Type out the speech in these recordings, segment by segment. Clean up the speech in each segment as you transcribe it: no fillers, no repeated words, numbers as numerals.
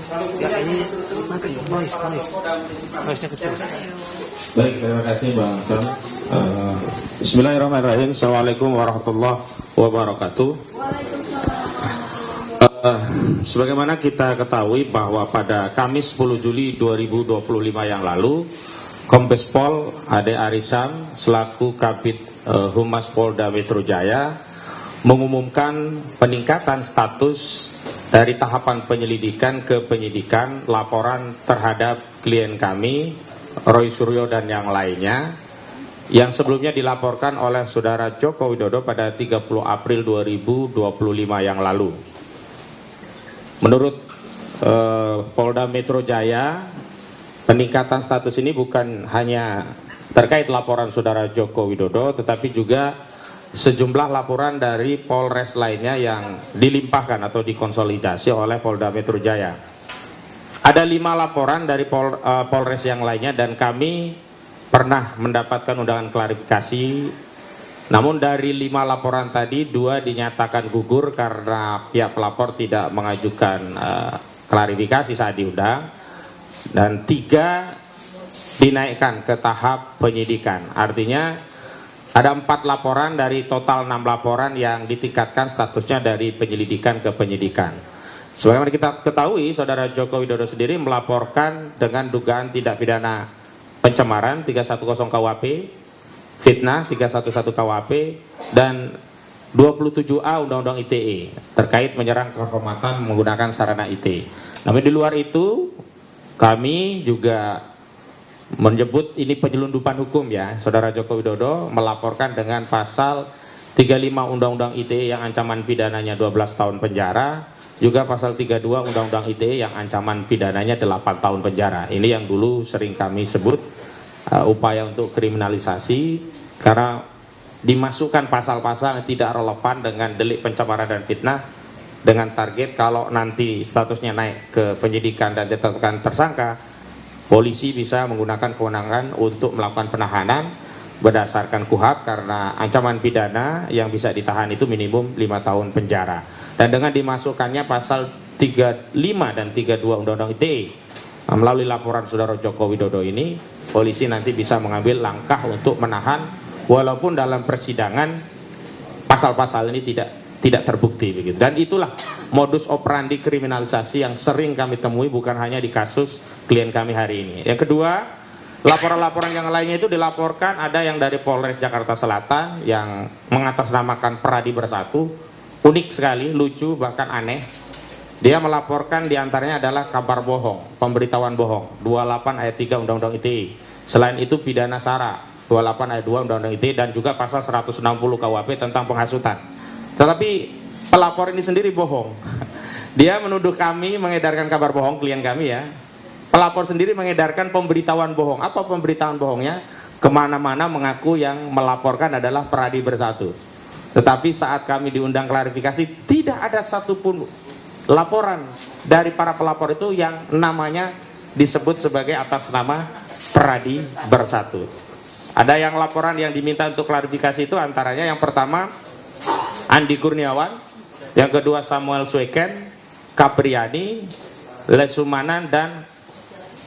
Ya ini mati noise-nya kecil. Baik, terima kasih Bang Sam. Bismillahirrahmanirrahim. Assalamualaikum warahmatullahi wabarakatuh. Sebagaimana kita ketahui bahwa pada Kamis 10 Juli 2025 yang lalu, Kombes Pol Ade Arisam selaku Kabid Humas Polda Metro Jaya mengumumkan peningkatan status dari tahapan penyelidikan ke penyidikan laporan terhadap klien kami Roy Suryo dan yang lainnya yang sebelumnya dilaporkan oleh Saudara Joko Widodo pada 30 April 2025 yang lalu. Menurut Polda Metro Jaya, peningkatan status ini bukan hanya terkait laporan Saudara Joko Widodo, tetapi juga sejumlah laporan dari Polres lainnya yang dilimpahkan atau dikonsolidasi oleh Polda Metro Jaya. Ada 5 laporan dari Polres yang lainnya dan kami pernah mendapatkan undangan klarifikasi. Namun dari 5 laporan tadi 2 dinyatakan gugur karena pihak pelapor tidak mengajukan klarifikasi saat diundang, dan 3 dinaikkan ke tahap penyidikan. Artinya ada 4 laporan dari total 6 laporan yang ditingkatkan statusnya dari penyelidikan ke penyidikan. Sebagaimana kita ketahui, Saudara Joko Widodo sendiri melaporkan dengan dugaan tindak pidana pencemaran 310 KUHP, fitnah 311 KUHP, dan 27A Undang-Undang ITE terkait menyerang kehormatan menggunakan sarana IT. Namun di luar itu kami juga menyebut ini penyelundupan hukum ya. Saudara Joko Widodo melaporkan dengan pasal 35 Undang-Undang ITE yang ancaman pidananya 12 tahun penjara, juga pasal 32 Undang-Undang ITE yang ancaman pidananya 8 tahun penjara. Ini yang dulu sering kami sebut upaya untuk kriminalisasi, karena dimasukkan pasal-pasal yang tidak relevan dengan delik pencemaran dan fitnah dengan target kalau nanti statusnya naik ke penyidikan dan ditetapkan tersangka, polisi bisa menggunakan kewenangan untuk melakukan penahanan berdasarkan KUHP karena ancaman pidana yang bisa ditahan itu minimum 5 tahun penjara. Dan dengan dimasukkannya pasal 35 dan 32 Undang-Undang ITE melalui laporan Saudara Joko Widodo ini, polisi nanti bisa mengambil langkah untuk menahan walaupun dalam persidangan pasal-pasal ini tidak terbukti begitu. Dan itulah modus operandi kriminalisasi yang sering kami temui bukan hanya di kasus klien kami hari ini. Yang kedua, laporan-laporan yang lainnya itu dilaporkan ada yang dari Polres Jakarta Selatan yang mengatasnamakan Peradi Bersatu. Unik sekali, lucu, bahkan aneh. Dia melaporkan diantaranya adalah kabar bohong, pemberitahuan bohong, 28 ayat 3 Undang-Undang ITE. Selain itu pidana sara, 28 ayat 2 Undang-Undang ITE, dan juga pasal 160 KUHP tentang penghasutan. Tetapi pelapor ini sendiri bohong. Dia menuduh kami mengedarkan kabar bohong, klien kami ya. Pelapor sendiri mengedarkan pemberitahuan bohong. Apa pemberitahuan bohongnya? Kemana-mana mengaku yang melaporkan adalah Peradi Bersatu. Tetapi saat kami diundang klarifikasi, tidak ada satupun laporan dari para pelapor itu yang namanya disebut sebagai atas nama Peradi Bersatu. Ada yang laporan yang diminta untuk klarifikasi itu antaranya yang pertama Andi Kurniawan, yang kedua Samuel Sweken, Kapriani, Lesumanan, dan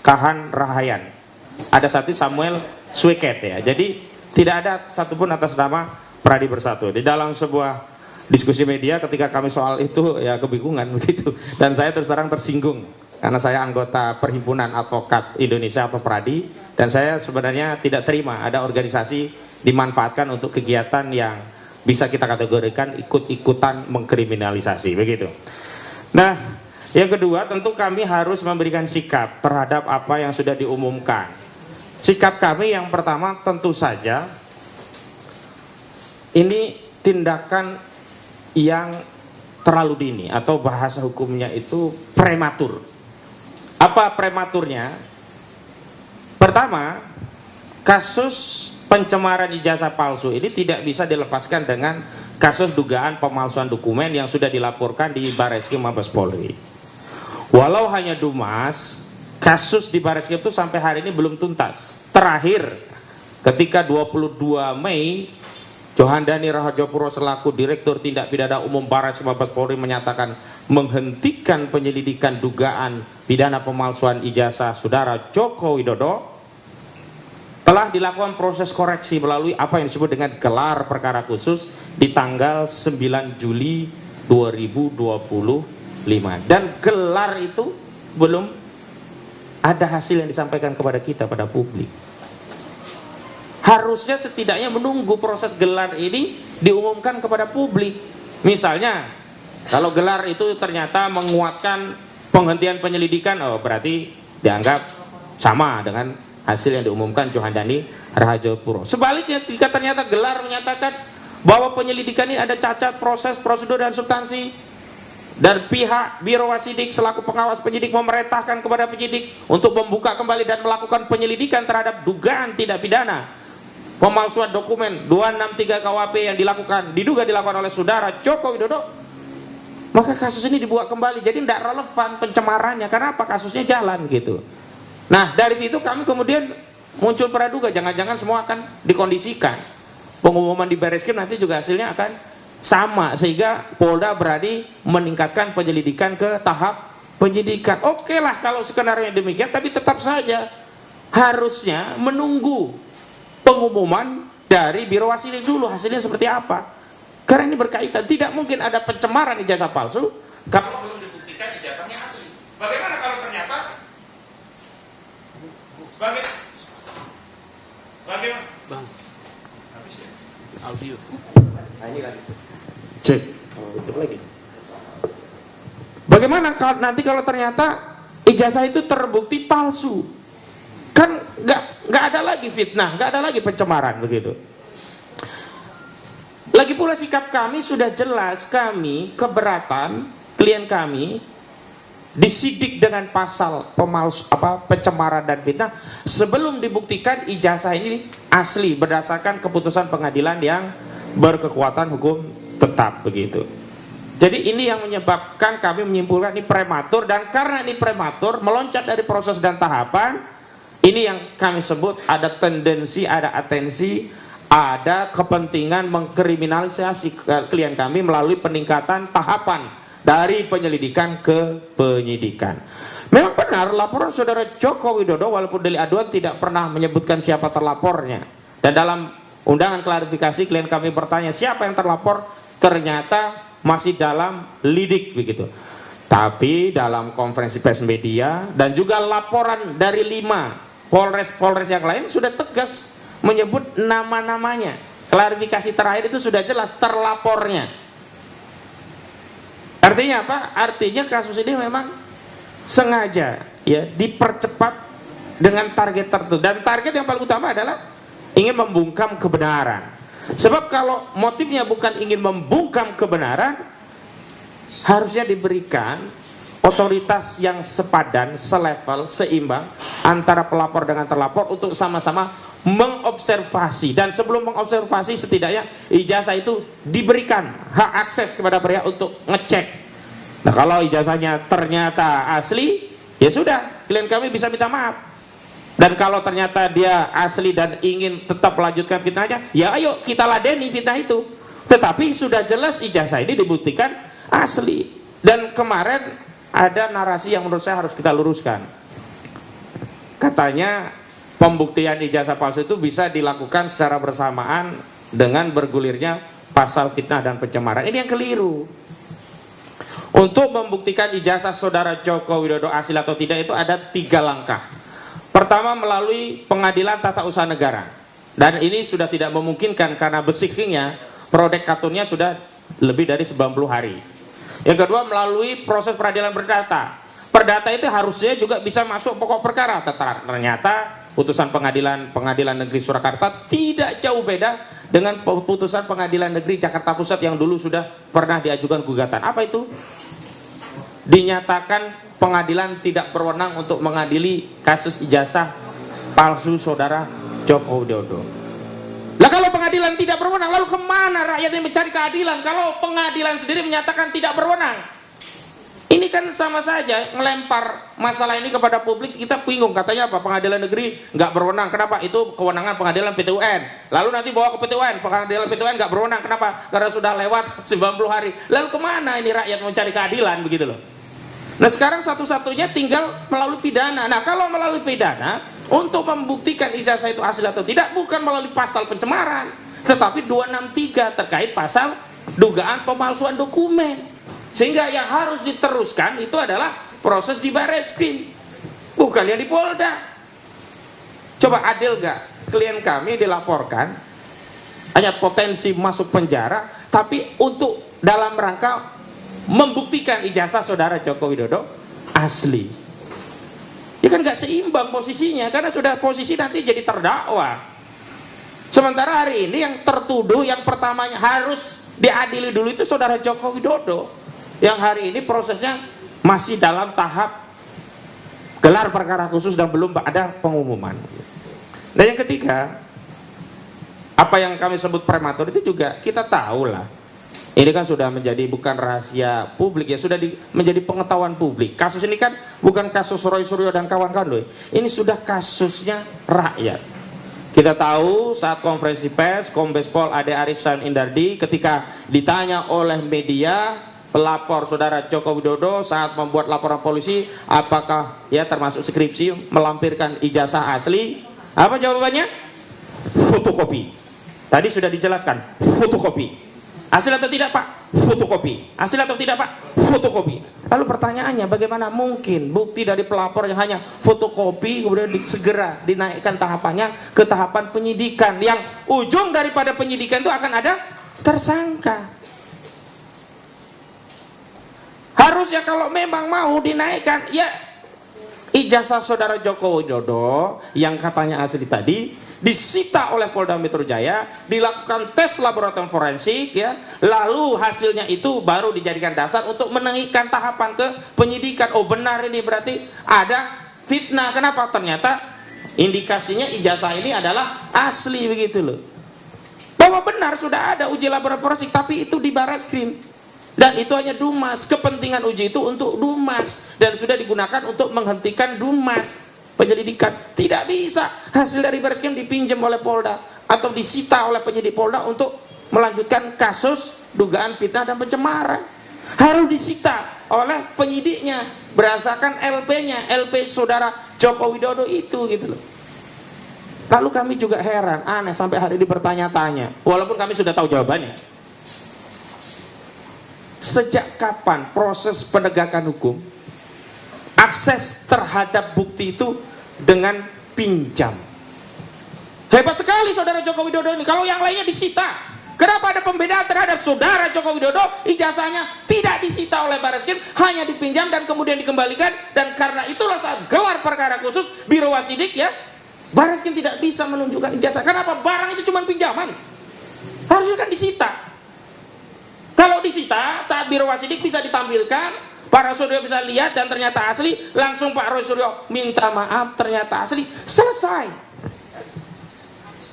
Kahan Rahayan. Ada satu Samuel Sweken ya. Jadi tidak ada satupun atas nama Peradi Bersatu. Di dalam sebuah diskusi media ketika kami soal itu ya kebingungan begitu, dan saya terus terang tersinggung karena saya anggota Perhimpunan Advokat Indonesia atau Peradi, dan saya sebenarnya tidak terima ada organisasi dimanfaatkan untuk kegiatan yang bisa kita kategorikan ikut-ikutan mengkriminalisasi begitu. Nah, yang kedua tentu kami harus memberikan sikap terhadap apa yang sudah diumumkan. Sikap kami yang pertama tentu saja ini tindakan yang terlalu dini atau bahasa hukumnya itu prematur. Apa prematurnya? Pertama, kasus pencemaran ijazah palsu ini tidak bisa dilepaskan dengan kasus dugaan pemalsuan dokumen yang sudah dilaporkan di Barreskrim Mabes Polri. Walau hanya Dumas, kasus di Barreskrim itu sampai hari ini belum tuntas. Terakhir ketika 22 Mei Johandani Rahajopuro selaku Direktur Tindak Pidana Umum Barreskrim Mabes Polri menyatakan menghentikan penyelidikan dugaan pidana pemalsuan ijazah saudara Joko Widodo, telah dilakukan proses koreksi melalui apa yang disebut dengan gelar perkara khusus di tanggal 9 Juli 2025, dan gelar itu belum ada hasil yang disampaikan kepada kita, pada publik. Harusnya setidaknya menunggu proses gelar ini diumumkan kepada publik. Misalnya kalau gelar itu ternyata menguatkan penghentian penyelidikan, oh berarti dianggap sama dengan hasil yang diumumkan Johandani Rahajopuro. Sebaliknya, jika ternyata gelar menyatakan bahwa penyelidikan ini ada cacat proses, prosedur, dan substansi, dan pihak Biro Wasidik selaku pengawas penyidik memerintahkan kepada penyidik untuk membuka kembali dan melakukan penyelidikan terhadap dugaan tidak pidana pemalsuan dokumen 263 KUHP yang diduga dilakukan oleh saudara Joko Widodo, maka kasus ini dibuka kembali. Jadi tidak relevan pencemarannya, karena apa? Kasusnya jalan gitu. Nah, dari situ kami kemudian muncul praduga, jangan-jangan semua akan dikondisikan. Pengumuman di Barreskrim nanti juga hasilnya akan sama, sehingga Polda berani meningkatkan penyelidikan ke tahap penyidikan. Oke lah kalau skenario demikian, tapi tetap saja harusnya menunggu pengumuman dari Biro Wasidik dulu hasilnya seperti apa. Karena ini berkaitan, tidak mungkin ada pencemaran ijazah palsu kalau belum dibuktikan ijazahnya asli. Bagaimana kalau ternyata bagaimana? Bang, Habis ya? audio. Nah, ini lagi. Cek. Tutup lagi. Bagaimana nanti kalau ternyata ijazah itu terbukti palsu? Kan nggak ada lagi fitnah, nggak ada lagi pencemaran begitu. Lagi pula sikap kami sudah jelas, kami keberatan klien kami disidik dengan pasal pencemaran dan fitnah sebelum dibuktikan ijazah ini asli berdasarkan keputusan pengadilan yang berkekuatan hukum tetap begitu. Jadi ini yang menyebabkan kami menyimpulkan ini prematur, dan karena ini prematur meloncat dari proses dan tahapan, ini yang kami sebut ada tendensi, ada atensi, ada kepentingan mengkriminalisasi klien kami melalui peningkatan tahapan dari penyelidikan ke penyidikan. Memang benar laporan saudara Joko Widodo walaupun delik aduan tidak pernah menyebutkan siapa terlapornya. Dan dalam undangan klarifikasi klien kami bertanya siapa yang terlapor, ternyata masih dalam lidik begitu. Tapi dalam konferensi pers media dan juga laporan dari 5 Polres yang lain sudah tegas menyebut nama-namanya. Klarifikasi terakhir itu sudah jelas terlapornya. Artinya apa? Artinya kasus ini memang sengaja ya dipercepat dengan target tertentu, dan target yang paling utama adalah ingin membungkam kebenaran. Sebab kalau motifnya bukan ingin membungkam kebenaran, harusnya diberikan otoritas yang sepadan, selevel, seimbang antara pelapor dengan terlapor untuk sama-sama mengobservasi, dan sebelum mengobservasi setidaknya ijazah itu diberikan hak akses kepada pihak untuk ngecek. Nah kalau ijazahnya ternyata asli, ya sudah, klien kami bisa minta maaf. Dan kalau ternyata dia asli dan ingin tetap melanjutkan fitnahnya, ya ayo kita ladeni fitnah itu. Tetapi sudah jelas ijazah ini dibuktikan asli. Dan kemarin ada narasi yang menurut saya harus kita luruskan. Katanya pembuktian ijazah palsu itu bisa dilakukan secara bersamaan dengan bergulirnya pasal fitnah dan pencemaran. Ini yang keliru. Untuk membuktikan ijazah saudara Joko Widodo asli atau tidak itu ada 3 langkah. Pertama melalui pengadilan tata usaha negara. Dan ini sudah tidak memungkinkan karena basicnya prodek katunnya sudah lebih dari 90 hari. Yang kedua melalui proses peradilan perdata. Perdata itu harusnya juga bisa masuk pokok perkara. Ternyata putusan pengadilan negeri Surakarta tidak jauh beda dengan putusan pengadilan negeri Jakarta Pusat yang dulu sudah pernah diajukan gugatan. Apa itu? Dinyatakan pengadilan tidak berwenang untuk mengadili kasus ijazah palsu saudara Joko Widodo. Lah kalau pengadilan tidak berwenang, lalu kemana rakyat yang mencari keadilan kalau pengadilan sendiri menyatakan tidak berwenang? Ini kan sama saja ngelempar masalah ini kepada publik. Kita bingung, katanya apa, pengadilan negeri nggak berwenang. Kenapa? Itu kewenangan pengadilan PT UN. Lalu nanti bawa ke PT UN, pengadilan PT UN nggak berwenang. Kenapa? Karena sudah lewat 90 hari. Lalu kemana ini rakyat mencari keadilan, begitu loh. Nah sekarang satu-satunya tinggal melalui pidana. Nah kalau melalui pidana, untuk membuktikan ijazah itu asli atau tidak, bukan melalui pasal pencemaran, tetapi 263 terkait pasal dugaan pemalsuan dokumen. Sehingga yang harus diteruskan itu adalah proses di Barreskrim, bukan yang di Polda. Coba adil gak? Klien kami dilaporkan hanya potensi masuk penjara, tapi untuk dalam rangka membuktikan ijazah saudara Joko Widodo asli. Ya kan gak seimbang posisinya, karena sudah posisi nanti jadi terdakwa. Sementara hari ini yang tertuduh, yang pertamanya harus diadili dulu itu saudara Joko Widodo, yang hari ini prosesnya masih dalam tahap gelar perkara khusus dan belum ada pengumuman. Dan yang ketiga, apa yang kami sebut prematur itu juga kita tahu lah. Ini kan sudah menjadi bukan rahasia publik ya, sudah menjadi pengetahuan publik. Kasus ini kan bukan kasus Roy Suryo dan kawan-kawan loh. Ini sudah kasusnya rakyat. Kita tahu saat konferensi pers Kombes Pol Ade Arisan Indardi ketika ditanya oleh media, pelapor saudara Joko Widodo saat membuat laporan polisi, apakah ya termasuk skripsi melampirkan ijazah asli? Apa jawabannya? Fotokopi. Tadi sudah dijelaskan, fotokopi. Asli atau tidak Pak? Fotokopi. Asli atau tidak Pak? Fotokopi. Lalu pertanyaannya, bagaimana mungkin bukti dari pelapor yang hanya fotokopi kemudian segera dinaikkan tahapannya ke tahapan penyidikan, yang ujung daripada penyidikan itu akan ada tersangka. Harusnya kalau memang mau dinaikkan, ya ijazah saudara Joko Widodo yang katanya asli tadi disita oleh Polda Metro Jaya, dilakukan tes laboratorium forensik ya, lalu hasilnya itu baru dijadikan dasar untuk menaikkan tahapan ke penyidikan. Oh benar, ini berarti ada fitnah. Kenapa? Ternyata indikasinya ijazah ini adalah asli, begitu loh. Bahwa benar sudah ada uji laboratorium forensik, tapi itu di Barreskrim. Dan itu hanya Dumas, kepentingan uji itu untuk Dumas, dan sudah digunakan untuk menghentikan Dumas penyelidikan. Tidak bisa hasil dari Barreskrim dipinjam oleh Polda atau disita oleh penyidik Polda untuk melanjutkan kasus dugaan fitnah dan pencemaran. Harus disita oleh penyidiknya berdasarkan LP-nya, LP saudara Joko Widodo itu, gitu loh. Lalu kami juga heran, aneh sampai hari ini bertanya-tanya, walaupun kami sudah tahu jawabannya. Sejak kapan proses penegakan hukum akses terhadap bukti itu dengan pinjam? Hebat sekali saudara Joko Widodo ini. Kalau yang lainnya disita, kenapa ada pembedaan terhadap saudara Joko Widodo? Ijazahnya tidak disita oleh Barreskrim, hanya dipinjam dan kemudian dikembalikan. Dan karena itulah saat gelar perkara khusus Biro Wasidik ya, Barreskrim tidak bisa menunjukkan ijazah. Kenapa? Barang itu cuma pinjaman, harusnya kan disita. Kalau disita, saat Biro Wasidik bisa ditampilkan, Pak Roy Suryo bisa lihat dan ternyata asli, langsung Pak Roy Suryo minta maaf, ternyata asli, selesai.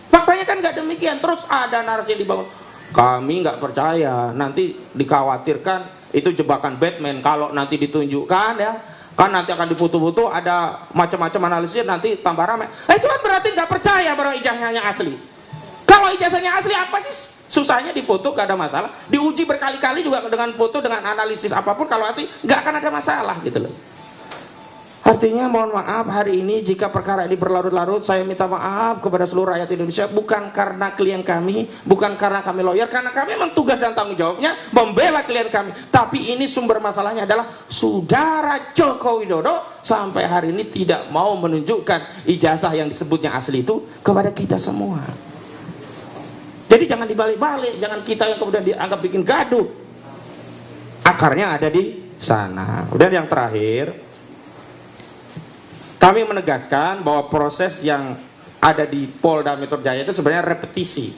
Faktanya kan nggak demikian. Terus ada narasi yang dibangun, kami nggak percaya, nanti dikhawatirkan itu jebakan Batman. Kalau nanti ditunjukkan ya, kan nanti akan difoto-foto, ada macam-macam analisisnya, nanti tambah ramai. Itu kan berarti nggak percaya bahwa ijazahnya asli. Kalau ijazahnya asli, apa sih susahnya difoto? Gak ada masalah. Diuji berkali-kali juga dengan foto, dengan analisis apapun, kalau asli gak akan ada masalah, gitu loh. Artinya mohon maaf hari ini jika perkara ini berlarut-larut, saya minta maaf kepada seluruh rakyat Indonesia, bukan karena klien kami, bukan karena kami lawyer, karena kami memang tugas dan tanggung jawabnya membela klien kami. Tapi ini sumber masalahnya adalah saudara Joko Widodo sampai hari ini tidak mau menunjukkan ijazah yang disebutnya asli itu kepada kita semua. Jadi jangan dibalik-balik, jangan kita yang kemudian dianggap bikin gaduh. Akarnya ada di sana. Dan yang terakhir, kami menegaskan bahwa proses yang ada di Polda Metro Jaya itu sebenarnya repetisi,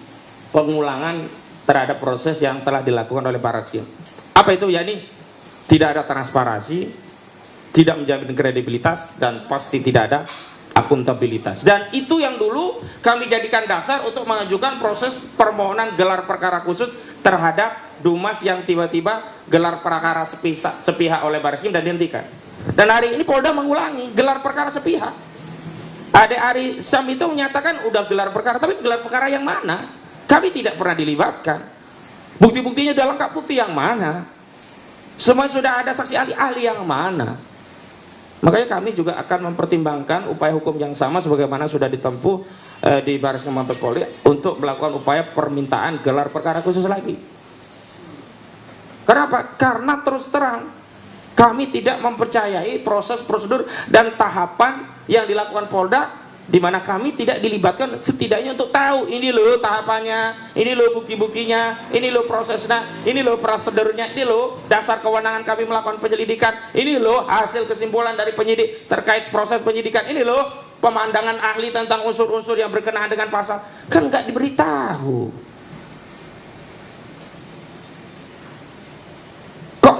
pengulangan terhadap proses yang telah dilakukan oleh Barreskrim. Apa itu? Ya ini tidak ada transparansi, tidak menjamin kredibilitas, dan pasti tidak ada akuntabilitas. Dan itu yang dulu kami jadikan dasar untuk mengajukan proses permohonan gelar perkara khusus terhadap Dumas yang tiba-tiba gelar perkara sepihak oleh Bareskrim dan dihentikan. Dan hari ini Polda mengulangi gelar perkara sepihak. Ade Arisam itu menyatakan udah gelar perkara, tapi gelar perkara yang mana? Kami tidak pernah dilibatkan. Bukti-buktinya udah lengkap, bukti yang mana? Semua sudah ada saksi ahli yang mana? Makanya kami juga akan mempertimbangkan upaya hukum yang sama sebagaimana sudah ditempuh di Bareskrim Mabes Polri untuk melakukan upaya permintaan gelar perkara khusus lagi. Kenapa? Karena terus terang kami tidak mempercayai proses, prosedur, dan tahapan yang dilakukan Polda, di mana kami tidak dilibatkan setidaknya untuk tahu ini loh tahapannya, ini loh bukti-buktinya, ini loh prosesnya, ini loh prosedurnya, ini loh dasar kewenangan kami melakukan penyelidikan, ini loh hasil kesimpulan dari penyidik terkait proses penyidikan, ini loh pemandangan ahli tentang unsur-unsur yang berkenaan dengan pasal. Kan nggak diberitahu.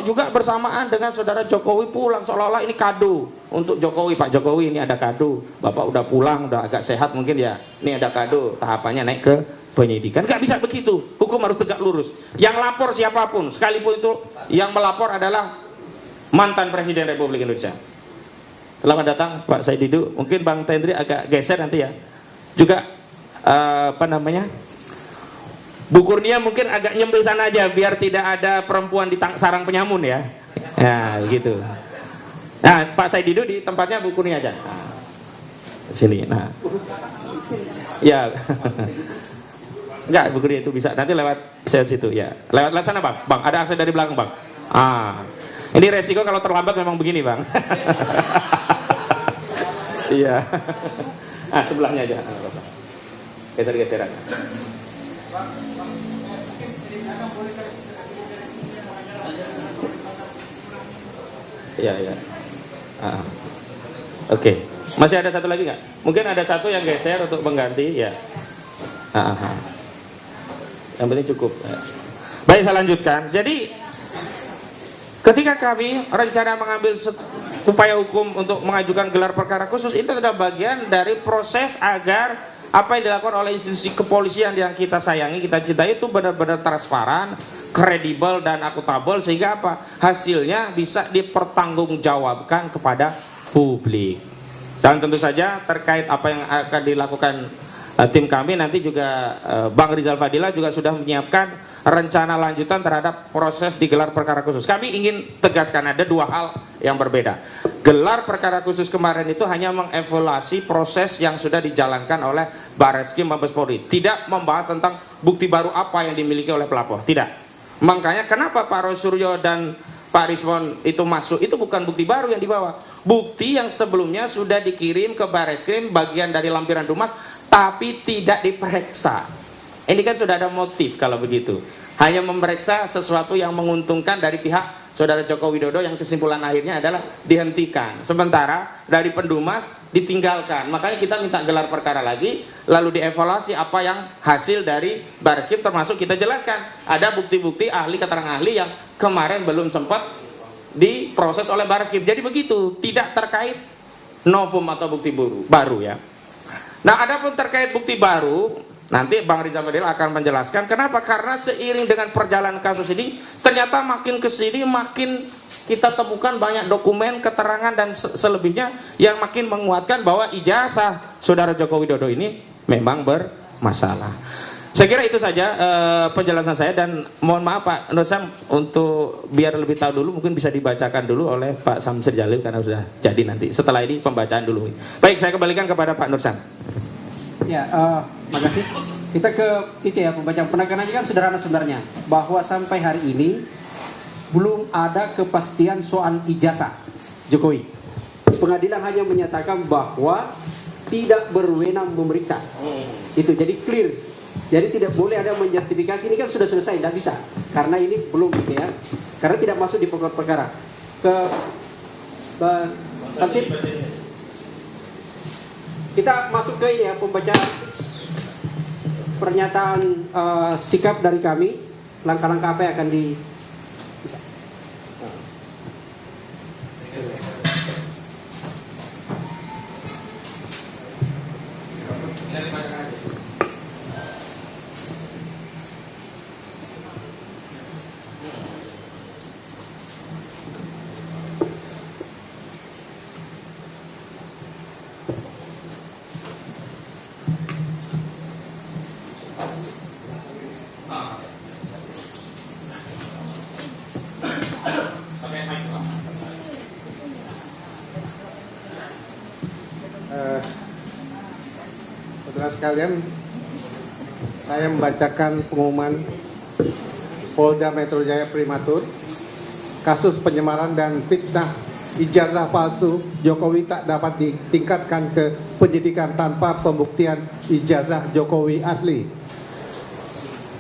Juga bersamaan dengan saudara Jokowi pulang, seolah-olah ini kado untuk Jokowi. Pak Jokowi, ini ada kado, Bapak udah pulang, udah agak sehat mungkin ya, ini ada kado, tahapannya naik ke penyidikan. Gak bisa begitu, hukum harus tegak lurus. Yang lapor siapapun, sekalipun itu yang melapor adalah mantan Presiden Republik Indonesia. Selamat datang Pak Said Didu. Mungkin Bang Tendri agak geser nanti ya. Juga Bu Kurnia mungkin agak nyempil sana aja biar tidak ada perempuan di sarang penyamun ya. Ya gitu. Nah Pak Said Didu di tempatnya Bu Kurnia aja. Nah, sini. Nah, ya. Enggak, Bu Kurnia itu bisa nanti lewat situ ya. Lewat sana Bang. Bang ada akses dari belakang Bang. Ini resiko kalau terlambat memang begini Bang. Iya. Sebelahnya aja. Geser-geseran. Ya. Oke. Masih ada satu lagi nggak? Mungkin ada satu yang geser untuk mengganti ya. Yang penting cukup. Baik, saya lanjutkan. Jadi ketika kami rencana mengambil upaya hukum untuk mengajukan gelar perkara khusus, itu adalah bagian dari proses agar apa yang dilakukan oleh institusi kepolisian yang kita sayangi, kita cintai itu benar-benar transparan, kredibel dan akuntabel, sehingga apa? Hasilnya bisa dipertanggungjawabkan kepada publik. Dan tentu saja terkait apa yang akan dilakukan tim kami nanti juga Bang Rizal Fadila juga sudah menyiapkan rencana lanjutan terhadap proses digelar perkara khusus. Kami ingin tegaskan ada dua hal yang berbeda. Gelar perkara khusus kemarin itu hanya mengevaluasi proses yang sudah dijalankan oleh Bareskrim Mabes Polri, tidak membahas tentang bukti baru apa yang dimiliki oleh pelapor, tidak. Makanya kenapa Pak Rosuryo dan Pak Rismon itu masuk, itu bukan bukti baru yang dibawa, bukti yang sebelumnya sudah dikirim ke Bareskrim bagian dari lampiran Dumas tapi tidak diperiksa. Ini kan sudah ada motif kalau begitu, hanya memeriksa sesuatu yang menguntungkan dari pihak Saudara Joko Widodo yang kesimpulan akhirnya adalah dihentikan, sementara dari Pendumas ditinggalkan. Makanya kita minta gelar perkara lagi, lalu dievaluasi apa yang hasil dari Bareskrim, termasuk kita jelaskan ada bukti-bukti ahli, keterangan ahli yang kemarin belum sempat diproses oleh Bareskrim. Jadi begitu, tidak terkait novum atau bukti baru ya. Nah, adapun terkait bukti baru, nanti Bang Rizal Fadila akan menjelaskan kenapa. Karena seiring dengan perjalanan kasus ini, ternyata makin kesini makin kita temukan banyak dokumen, keterangan dan selebihnya yang makin menguatkan bahwa ijazah Saudara Joko Widodo ini memang bermasalah. Saya kira itu saja penjelasan saya, dan mohon maaf Pak Nur Sam, untuk biar lebih tahu dulu mungkin bisa dibacakan dulu oleh Pak Samsir Jalil karena sudah jadi nanti. Setelah ini pembacaan dulu. Baik, saya kembalikan kepada Pak Nur Sam. Ya, makasih. Kita ke itu ya, pembacaan penekanannya kan sederhana sebenarnya, bahwa sampai hari ini belum ada kepastian soal ijazah Jokowi. Pengadilan hanya menyatakan bahwa tidak berwenang memeriksa. Itu jadi clear. Jadi tidak boleh ada menjustifikasi, ini kan sudah selesai, tidak bisa. Karena ini belum gitu ya. Karena tidak masuk di pokok perkara. Ke Samsid. Kita masuk ke ini ya, pembacaan pernyataan sikap dari kami, langkah-langkah apa yang akan di Saudara sekalian, saya membacakan pengumuman Polda Metro Jaya Primatur, kasus penyemaran dan fitnah ijazah palsu Jokowi tak dapat ditingkatkan ke penyidikan tanpa pembuktian ijazah Jokowi asli.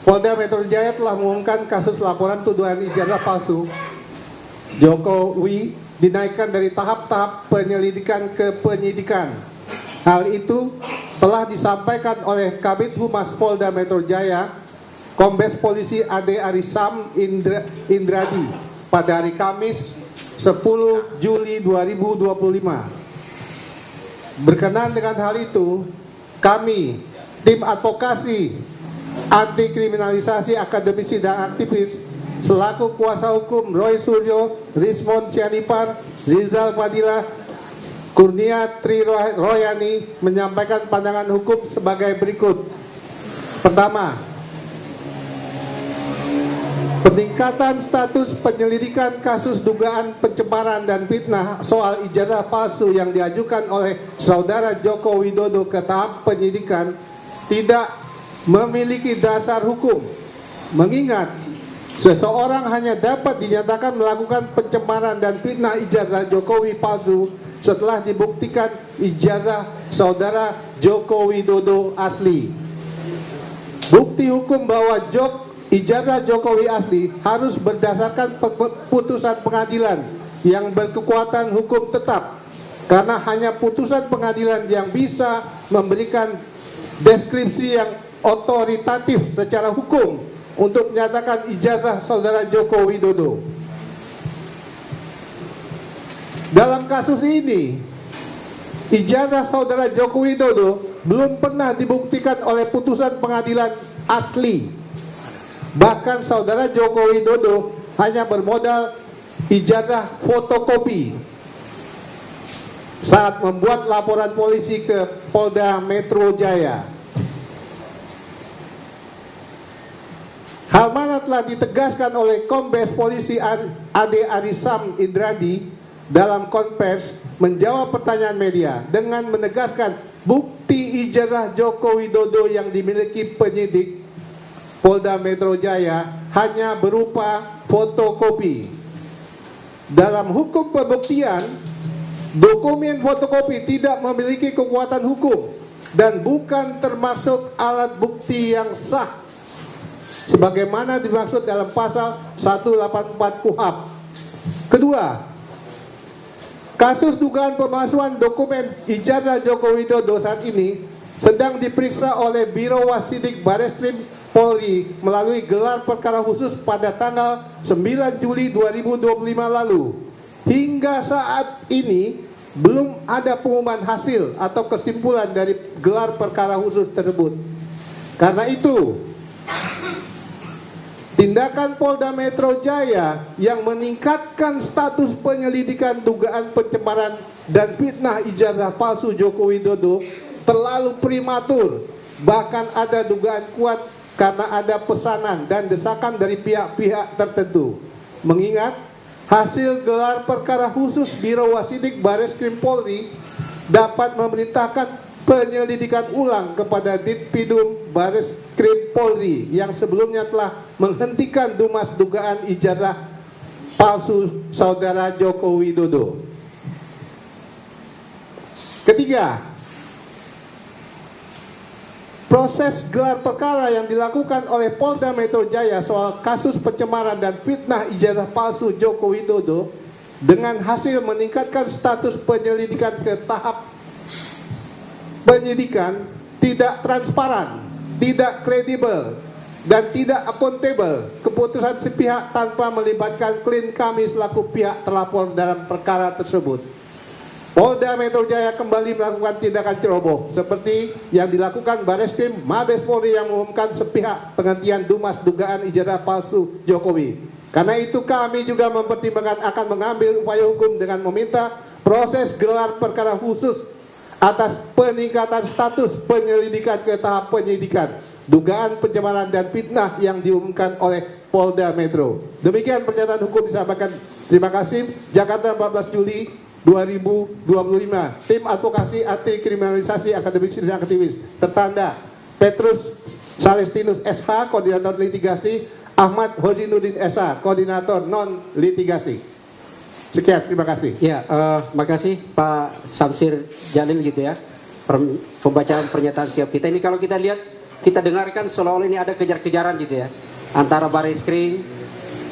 Polda Metro Jaya telah mengumumkan kasus laporan tuduhan ijazah palsu Jokowi dinaikkan dari tahap-tahap penyelidikan ke penyidikan. Hal itu telah disampaikan oleh Kabid Humas Polda Metro Jaya, Kombes Polisi Ade Arisam Indradi pada hari Kamis 10 Juli 2025. Berkenaan dengan hal itu, kami, tim advokasi anti kriminalisasi akademisi dan aktivis selaku kuasa hukum Roy Suryo, Rismond Sianipar, Rizal Fadilah, Kurnia Tri Royani menyampaikan pandangan hukum sebagai berikut. Pertama, peningkatan status penyelidikan kasus dugaan pencemaran dan fitnah soal ijazah palsu yang diajukan oleh Saudara Joko Widodo ke tahap penyidikan tidak memiliki dasar hukum, mengingat seseorang hanya dapat dinyatakan melakukan pencemaran dan fitnah ijazah Jokowi palsu setelah dibuktikan ijazah Saudara Joko Widodo asli. Bukti hukum bahwa ijazah Jokowi asli harus berdasarkan putusan pengadilan yang berkekuatan hukum tetap, karena hanya putusan pengadilan yang bisa memberikan deskripsi yang otoritatif secara hukum untuk menyatakan ijazah Saudara Joko Widodo. Dalam kasus ini, ijazah Saudara Joko Widodo belum pernah dibuktikan oleh putusan pengadilan asli. Bahkan Saudara Joko Widodo hanya bermodal ijazah fotokopi saat membuat laporan polisi ke Polda Metro Jaya. Hal mana telah ditegaskan oleh Kombes Polisi Ade Arisam Indradi dalam konvers menjawab pertanyaan media dengan menegaskan bukti ijazah Joko Widodo yang dimiliki penyidik Polda Metro Jaya hanya berupa fotokopi. Dalam hukum pembuktian, dokumen fotokopi tidak memiliki kekuatan hukum dan bukan termasuk alat bukti yang sah sebagaimana dimaksud dalam pasal 184 KUHP. Kedua, kasus dugaan pemalsuan dokumen ijazah Joko Widodo saat ini sedang diperiksa oleh Biro Wasidik Bareskrim Polri melalui gelar perkara khusus pada tanggal 9 Juli 2025 lalu. Hingga saat ini belum ada pengumuman hasil atau kesimpulan dari gelar perkara khusus tersebut. Karena itu, tindakan Polda Metro Jaya yang meningkatkan status penyelidikan dugaan pencemaran dan fitnah ijazah palsu Joko Widodo terlalu prematur. Bahkan ada dugaan kuat karena ada pesanan dan desakan dari pihak-pihak tertentu. Mengingat hasil gelar perkara khusus Biro Wasidik Bareskrim Polri dapat memerintahkan penyelidikan ulang kepada Ditpidum Bareskrim Polri yang sebelumnya telah menghentikan dumas dugaan ijazah palsu Saudara Joko Widodo. Ketiga, proses gelar perkara yang dilakukan oleh Polda Metro Jaya soal kasus pencemaran dan fitnah ijazah palsu Joko Widodo dengan hasil meningkatkan status penyelidikan ke tahap penyidikan tidak transparan, tidak kredibel, dan tidak akuntabel. Keputusan sepihak tanpa melibatkan klien kami selaku pihak terlapor dalam perkara tersebut. Polda Metro Jaya kembali melakukan tindakan ceroboh seperti yang dilakukan Bareskrim Mabes Polri yang mengumumkan sepihak penghentian dumas dugaan ijazah palsu Jokowi. Karena itu kami juga mempertimbangkan akan mengambil upaya hukum dengan meminta proses gelar perkara khusus atas peningkatan status penyelidikan ke tahap penyidikan dugaan pencemaran dan fitnah yang diumumkan oleh Polda Metro. Demikian pernyataan hukum disampaikan. Terima kasih. Jakarta 14 Juli 2025. Tim Advokasi Anti Kriminalisasi Akademisi dan Aktivis. Tertanda Petrus Salestinus SH, Koordinator Litigasi, Ahmad Hozinuddin SH, Koordinator Non Litigasi. Sekian, terima kasih. Ya, makasih Pak Samsir Jalil gitu ya. Pembacaan pernyataan sikap kita ini kalau kita lihat, kita dengarkan seolah-olah ini ada kejar-kejaran gitu ya antara Barreskrim,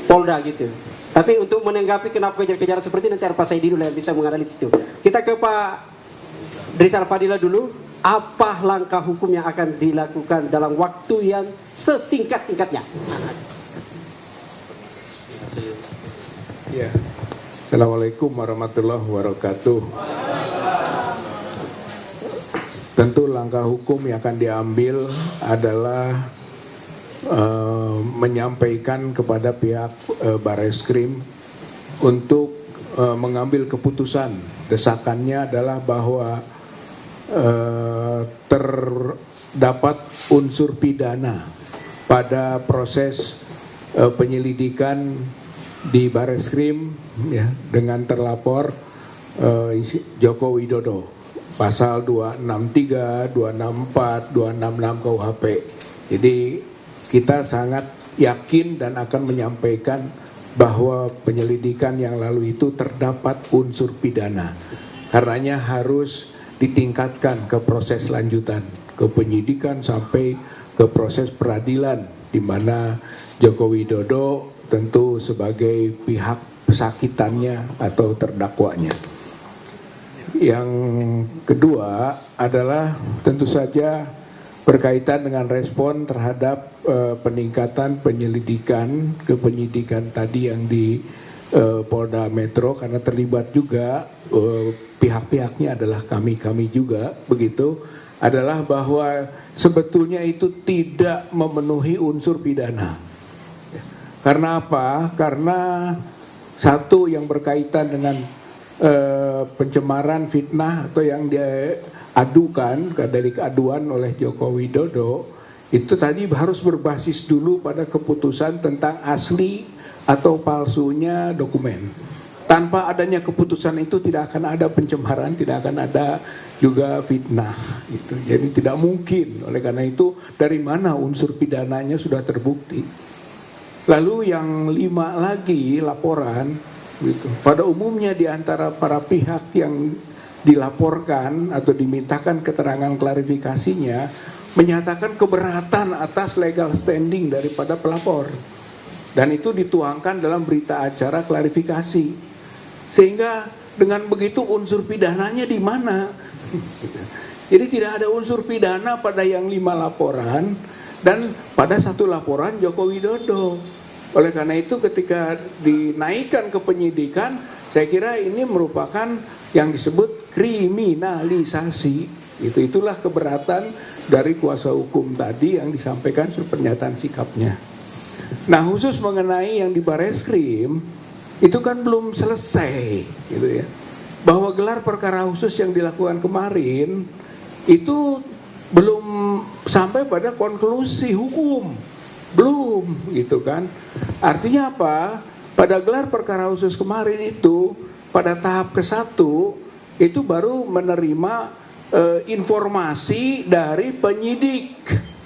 Polda gitu. Tapi untuk menanggapi kenapa kejar-kejaran seperti ini, nanti Pak Saidi dulu yang bisa menganalisis itu. Kita ke Pak Rizal Fadila dulu. Apa langkah hukum yang akan dilakukan dalam waktu yang sesingkat-singkatnya? Ya. Assalamualaikum warahmatullahi wabarakatuh. Tentu langkah hukum yang akan diambil adalah menyampaikan kepada pihak Barreskrim untuk mengambil keputusan. Desakannya adalah bahwa terdapat unsur pidana pada proses penyelidikan di Barreskrim ya, dengan terlapor Joko Widodo, pasal 263, 264, 266 KUHP. Jadi kita sangat yakin dan akan menyampaikan bahwa penyelidikan yang lalu itu terdapat unsur pidana. Karenanya harus ditingkatkan ke proses lanjutan, ke penyidikan sampai ke proses peradilan, di mana Joko Widodo tentu sebagai pihak pesakitannya atau terdakwanya. Yang kedua adalah tentu saja berkaitan dengan respon terhadap peningkatan penyelidikan ke penyidikan tadi yang di Polda Metro, karena terlibat juga pihak-pihaknya adalah kami juga begitu, adalah bahwa sebetulnya itu tidak memenuhi unsur pidana. Karena apa? Karena satu yang berkaitan dengan pencemaran fitnah atau yang diadukan dari keaduan oleh Joko Widodo itu tadi harus berbasis dulu pada keputusan tentang asli atau palsunya dokumen. Tanpa adanya keputusan itu tidak akan ada pencemaran, tidak akan ada juga fitnah gitu. Jadi tidak mungkin. Oleh karena itu dari mana unsur pidananya sudah terbukti. Lalu yang 5 lagi laporan gitu. Pada umumnya di antara para pihak yang dilaporkan atau dimintakan keterangan klarifikasinya menyatakan keberatan atas legal standing daripada pelapor. Dan itu dituangkan dalam berita acara klarifikasi. Sehingga dengan begitu unsur pidananya di mana? Jadi tidak ada unsur pidana pada yang 5 laporan dan pada 1 laporan Joko Widodo. Oleh karena itu ketika dinaikkan ke penyidikan, saya kira ini merupakan yang disebut kriminalisasi. Itulah keberatan dari kuasa hukum tadi yang disampaikan sebagai pernyataan sikapnya. Nah, khusus mengenai yang di Barreskrim itu kan belum selesai gitu ya. Bahwa gelar perkara khusus yang dilakukan kemarin itu belum sampai pada konklusi hukum. Belum gitu kan. Artinya apa? Pada gelar perkara khusus kemarin itu pada tahap ke-1 itu baru menerima informasi dari penyidik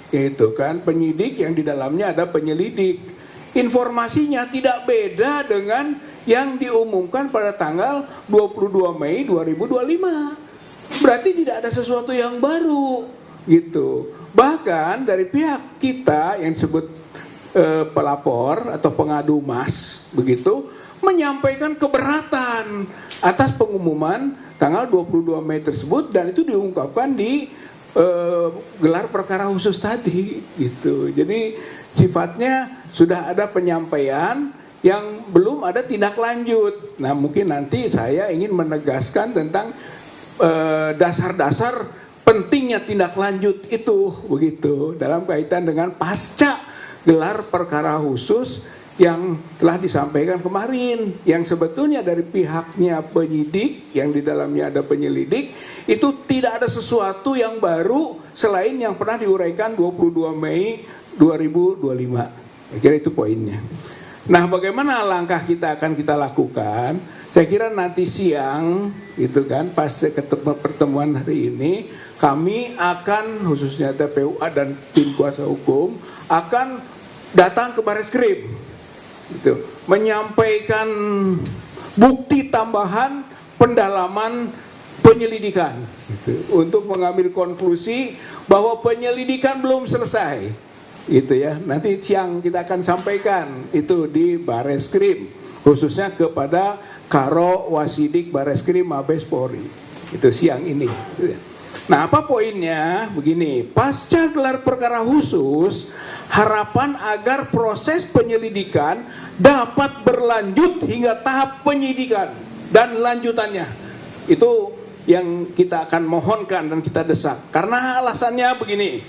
gitu kan. Penyidik yang di dalamnya ada penyelidik. Informasinya tidak beda dengan yang diumumkan pada tanggal 22 Mei 2025. Berarti tidak ada sesuatu yang baru gitu. Bahkan dari pihak kita yang disebut pelapor atau pengadu mas begitu menyampaikan keberatan atas pengumuman tanggal 22 Mei tersebut, dan itu diungkapkan di gelar perkara khusus tadi gitu. Jadi sifatnya sudah ada penyampaian yang belum ada tindak lanjut. Nah, mungkin nanti saya ingin menegaskan tentang dasar-dasar pentingnya tindak lanjut itu begitu dalam kaitan dengan pasca gelar perkara khusus yang telah disampaikan kemarin, yang sebetulnya dari pihaknya penyidik, yang di dalamnya ada penyelidik, itu tidak ada sesuatu yang baru selain yang pernah diuraikan 22 Mei 2025. Saya kira itu poinnya. Nah, bagaimana langkah kita akan kita lakukan? Saya kira nanti siang, gitu kan, pas pertemuan hari ini, kami akan, khususnya TPUA dan tim kuasa hukum, akan datang ke Bareskrim, gitu, menyampaikan bukti tambahan pendalaman penyelidikan, gitu, untuk mengambil konklusi bahwa penyelidikan belum selesai, gitu ya. Nanti siang kita akan sampaikan itu di Bareskrim, khususnya kepada Karo Wasidik Bareskrim Mabes Polri, itu siang ini. Nah, apa poinnya? Begini, pasca gelar perkara khusus, harapan agar proses penyelidikan dapat berlanjut hingga tahap penyidikan dan lanjutannya. Itu yang kita akan mohonkan dan kita desak. Karena alasannya begini.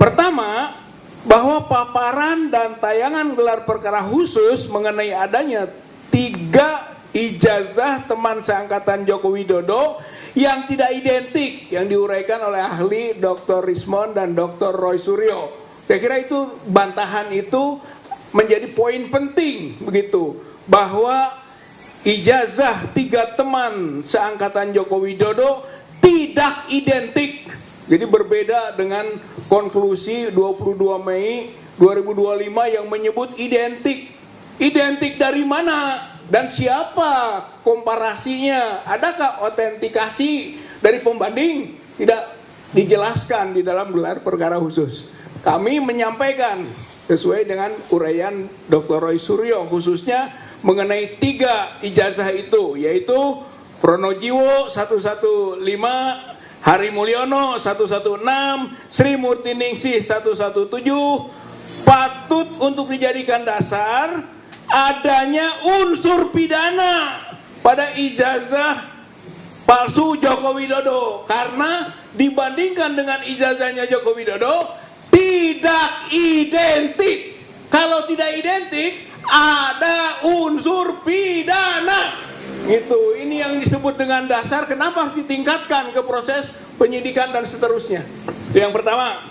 Pertama, bahwa paparan dan tayangan gelar perkara khusus mengenai adanya 3 ijazah teman seangkatan Joko Widodo yang tidak identik yang diuraikan oleh ahli Dr. Rismond dan Dr. Roy Suryo. Saya kira itu bantahan itu menjadi poin penting begitu, bahwa ijazah 3 teman seangkatan Joko Widodo tidak identik. Jadi berbeda dengan konklusi 22 Mei 2025 yang menyebut identik. Identik dari mana? Dan siapa komparasinya? Adakah autentikasi dari pembanding? Tidak dijelaskan di dalam gelar perkara khusus. Kami menyampaikan sesuai dengan uraian Dr. Roy Suryo, khususnya mengenai 3 ijazah itu, yaitu Pronojiwo 115, Hari Mulyono 116, Sri Murtiningsih 117, patut untuk dijadikan dasar adanya unsur pidana pada ijazah palsu Joko Widodo, karena dibandingkan dengan ijazahnya Joko Widodo tidak identik. Kalau tidak identik, ada unsur pidana. Itu, ini yang disebut dengan dasar kenapa harus ditingkatkan ke proses penyidikan dan seterusnya. Itu yang pertama.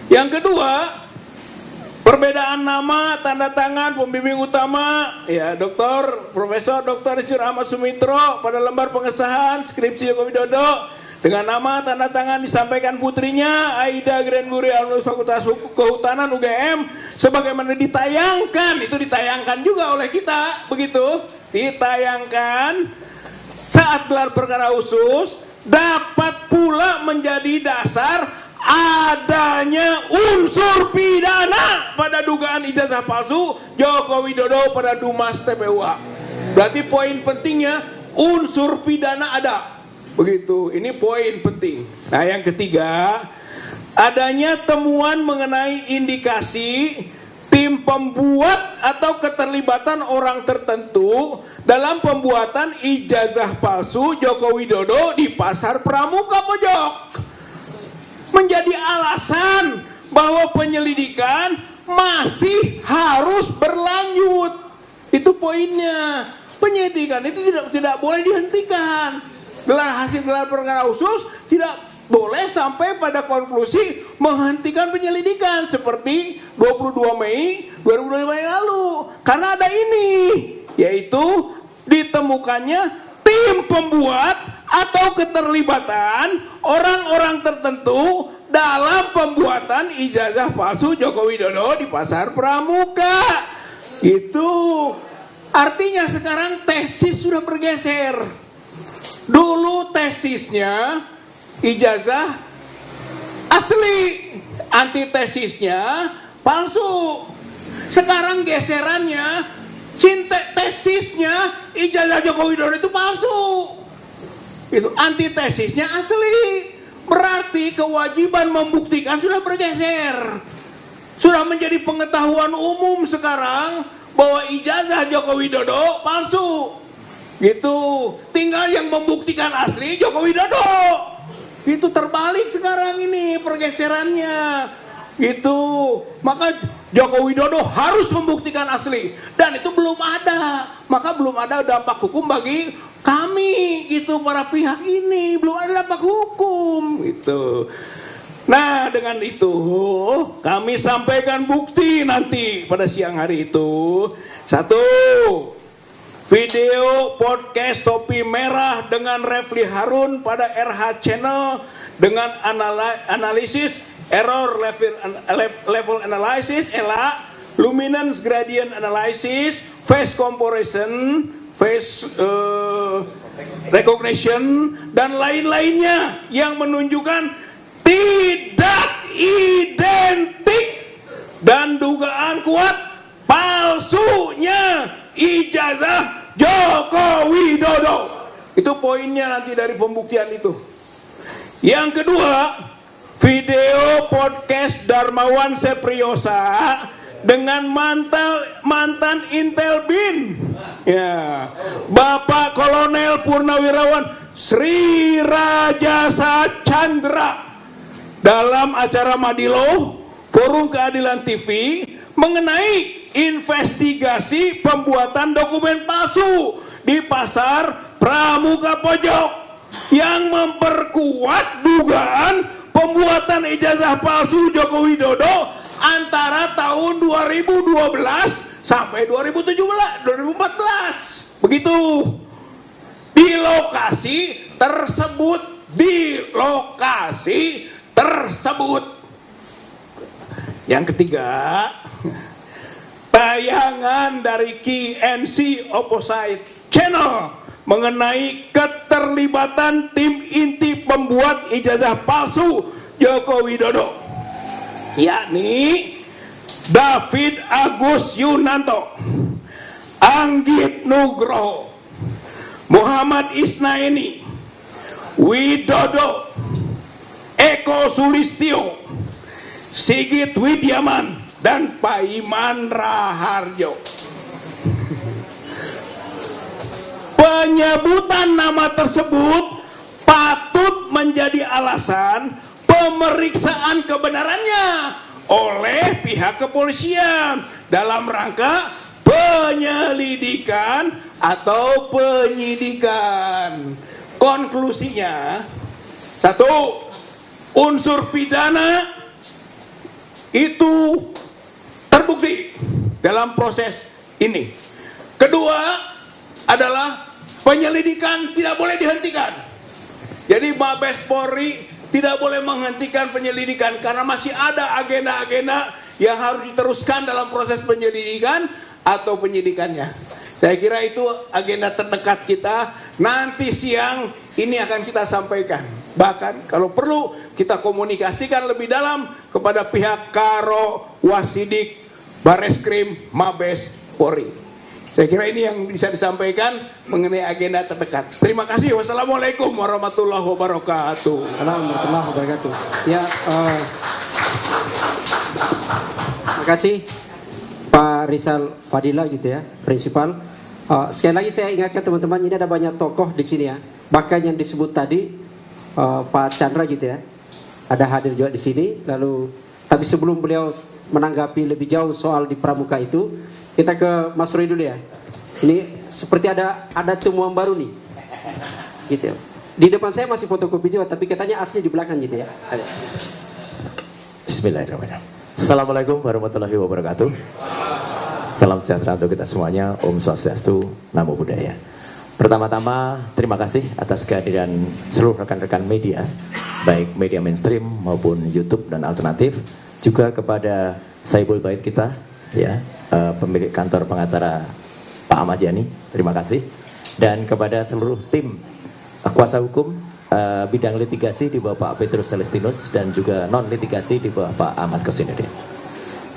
Yang kedua, perbedaan nama, tanda tangan, pembimbing utama, ya Dr. Profesor Dr. Rizur Ahmad Sumitro pada lembar pengesahan skripsi Joko Widodo dengan nama, tanda tangan disampaikan putrinya Aida Grenburi Alumnus Fakultas Kehutanan UGM, sebagaimana ditayangkan, itu ditayangkan juga oleh kita, begitu, ditayangkan saat gelar perkara khusus, dapat pula menjadi dasar adanya unsur pidana pada dugaan ijazah palsu Joko Widodo pada Dumas TPUA. Berarti poin pentingnya unsur pidana ada. Begitu, ini poin penting. Nah, yang ketiga, adanya temuan mengenai indikasi tim pembuat atau keterlibatan orang tertentu dalam pembuatan ijazah palsu Joko Widodo di Pasar Pramuka Pojok, menjadi alasan bahwa penyelidikan masih harus berlanjut. Itu poinnya. Penyelidikan itu tidak boleh dihentikan. Hasil gelar perkara khusus tidak boleh sampai pada konklusi menghentikan penyelidikan seperti 22 Mei 2025 yang lalu. Karena ada ini, yaitu ditemukannya tim pembuat atau keterlibatan orang-orang tertentu dalam pembuatan ijazah palsu Joko Widodo di Pasar Pramuka. Itu artinya sekarang tesis sudah bergeser. Dulu tesisnya ijazah asli, antitesisnya palsu. Sekarang geserannya tesisnya ijazah Joko Widodo itu palsu. Itu antitesisnya asli. Berarti kewajiban membuktikan sudah bergeser. Sudah menjadi pengetahuan umum sekarang bahwa ijazah Joko Widodo palsu. Gitu. Tinggal yang membuktikan asli Joko Widodo. Itu terbalik sekarang ini pergeserannya. Gitu. Maka Joko Widodo harus membuktikan asli, dan itu belum ada. Maka belum ada dampak hukum bagi kami, gitu, para pihak ini belum ada dampak hukum, gitu. Nah, dengan itu kami sampaikan bukti nanti pada siang hari itu. Satu, video podcast Topi Merah dengan Refli Harun pada RH Channel dengan analisis error level analysis, ELA, luminance gradient analysis, face comparison, face recognition, dan lain-lainnya yang menunjukkan tidak identik dan dugaan kuat palsunya ijazah Joko Widodo. Itu poinnya nanti dari pembuktian itu. Yang kedua, video podcast Darmawan Sepriosa dengan mantan Intel Bin, ya, Bapak Kolonel Purnawirawan Sri Rajasa Chandra, dalam acara Madilo Forum Keadilan TV mengenai investigasi pembuatan dokumen palsu di Pasar Pramuka Pojok yang memperkuat dugaan pembuatan ijazah palsu Joko Widodo antara tahun 2012 sampai 2014. Begitu. Di lokasi tersebut. Yang ketiga, tayangan dari KNC Opposite Channel mengenai keterlibatan tim inti pembuat ijazah palsu Joko Widodo, yakni David Agus Yunanto, Anggit Nugroho, Muhammad Isnaini, Widodo, Eko Sulistyo, Sigit Widiaman, dan Paiman Raharjo. Penyebutan nama tersebut patut menjadi alasan pemeriksaan kebenarannya oleh pihak kepolisian dalam rangka penyelidikan atau penyidikan. Konklusinya, satu, unsur pidana itu terbukti dalam proses ini. Kedua adalah penyelidikan tidak boleh dihentikan. Jadi Mabes Polri tidak boleh menghentikan penyelidikan karena masih ada agenda-agenda yang harus diteruskan dalam proses penyelidikan atau penyidikannya. Saya kira itu agenda terdekat kita. Nanti siang ini akan kita sampaikan. Bahkan kalau perlu kita komunikasikan lebih dalam kepada pihak Karo, Wasidik, Bareskrim, Mabes Polri. Saya kira ini yang bisa disampaikan mengenai agenda terdekat. Terima kasih. Wassalamualaikum warahmatullahi wabarakatuh. Assalamualaikum warahmatullahi wabarakatuh. Ya, terima kasih Pak Rizal Fadila gitu ya, prinsipal. Sekali lagi saya ingatkan teman-teman, ini ada banyak tokoh di sini ya. Bahkan yang disebut tadi Pak Chandra gitu ya, ada hadir juga di sini. Lalu, tapi sebelum beliau menanggapi lebih jauh soal di Pramuka itu, kita ke Mas Roy dulu ya. Ini seperti ada temuan baru nih, gitu ya. Di depan saya masih fotokopi juga, tapi katanya asli di belakang gitu ya. Bismillahirrahmanirrahim. Assalamualaikum warahmatullahi wabarakatuh. Salam sejahtera untuk kita semuanya. Om Swastiastu, Namo Buddhaya. Pertama-tama terima kasih atas kehadiran seluruh rekan-rekan media, baik media mainstream maupun YouTube dan alternatif, juga kepada Saibul Bait kita, ya, pemilik kantor pengacara Pak Ahmad Yani, terima kasih, dan kepada seluruh tim kuasa hukum bidang litigasi di bawah Pak Petrus Celestinus dan juga non litigasi di bawah Pak Ahmad Kosinudin.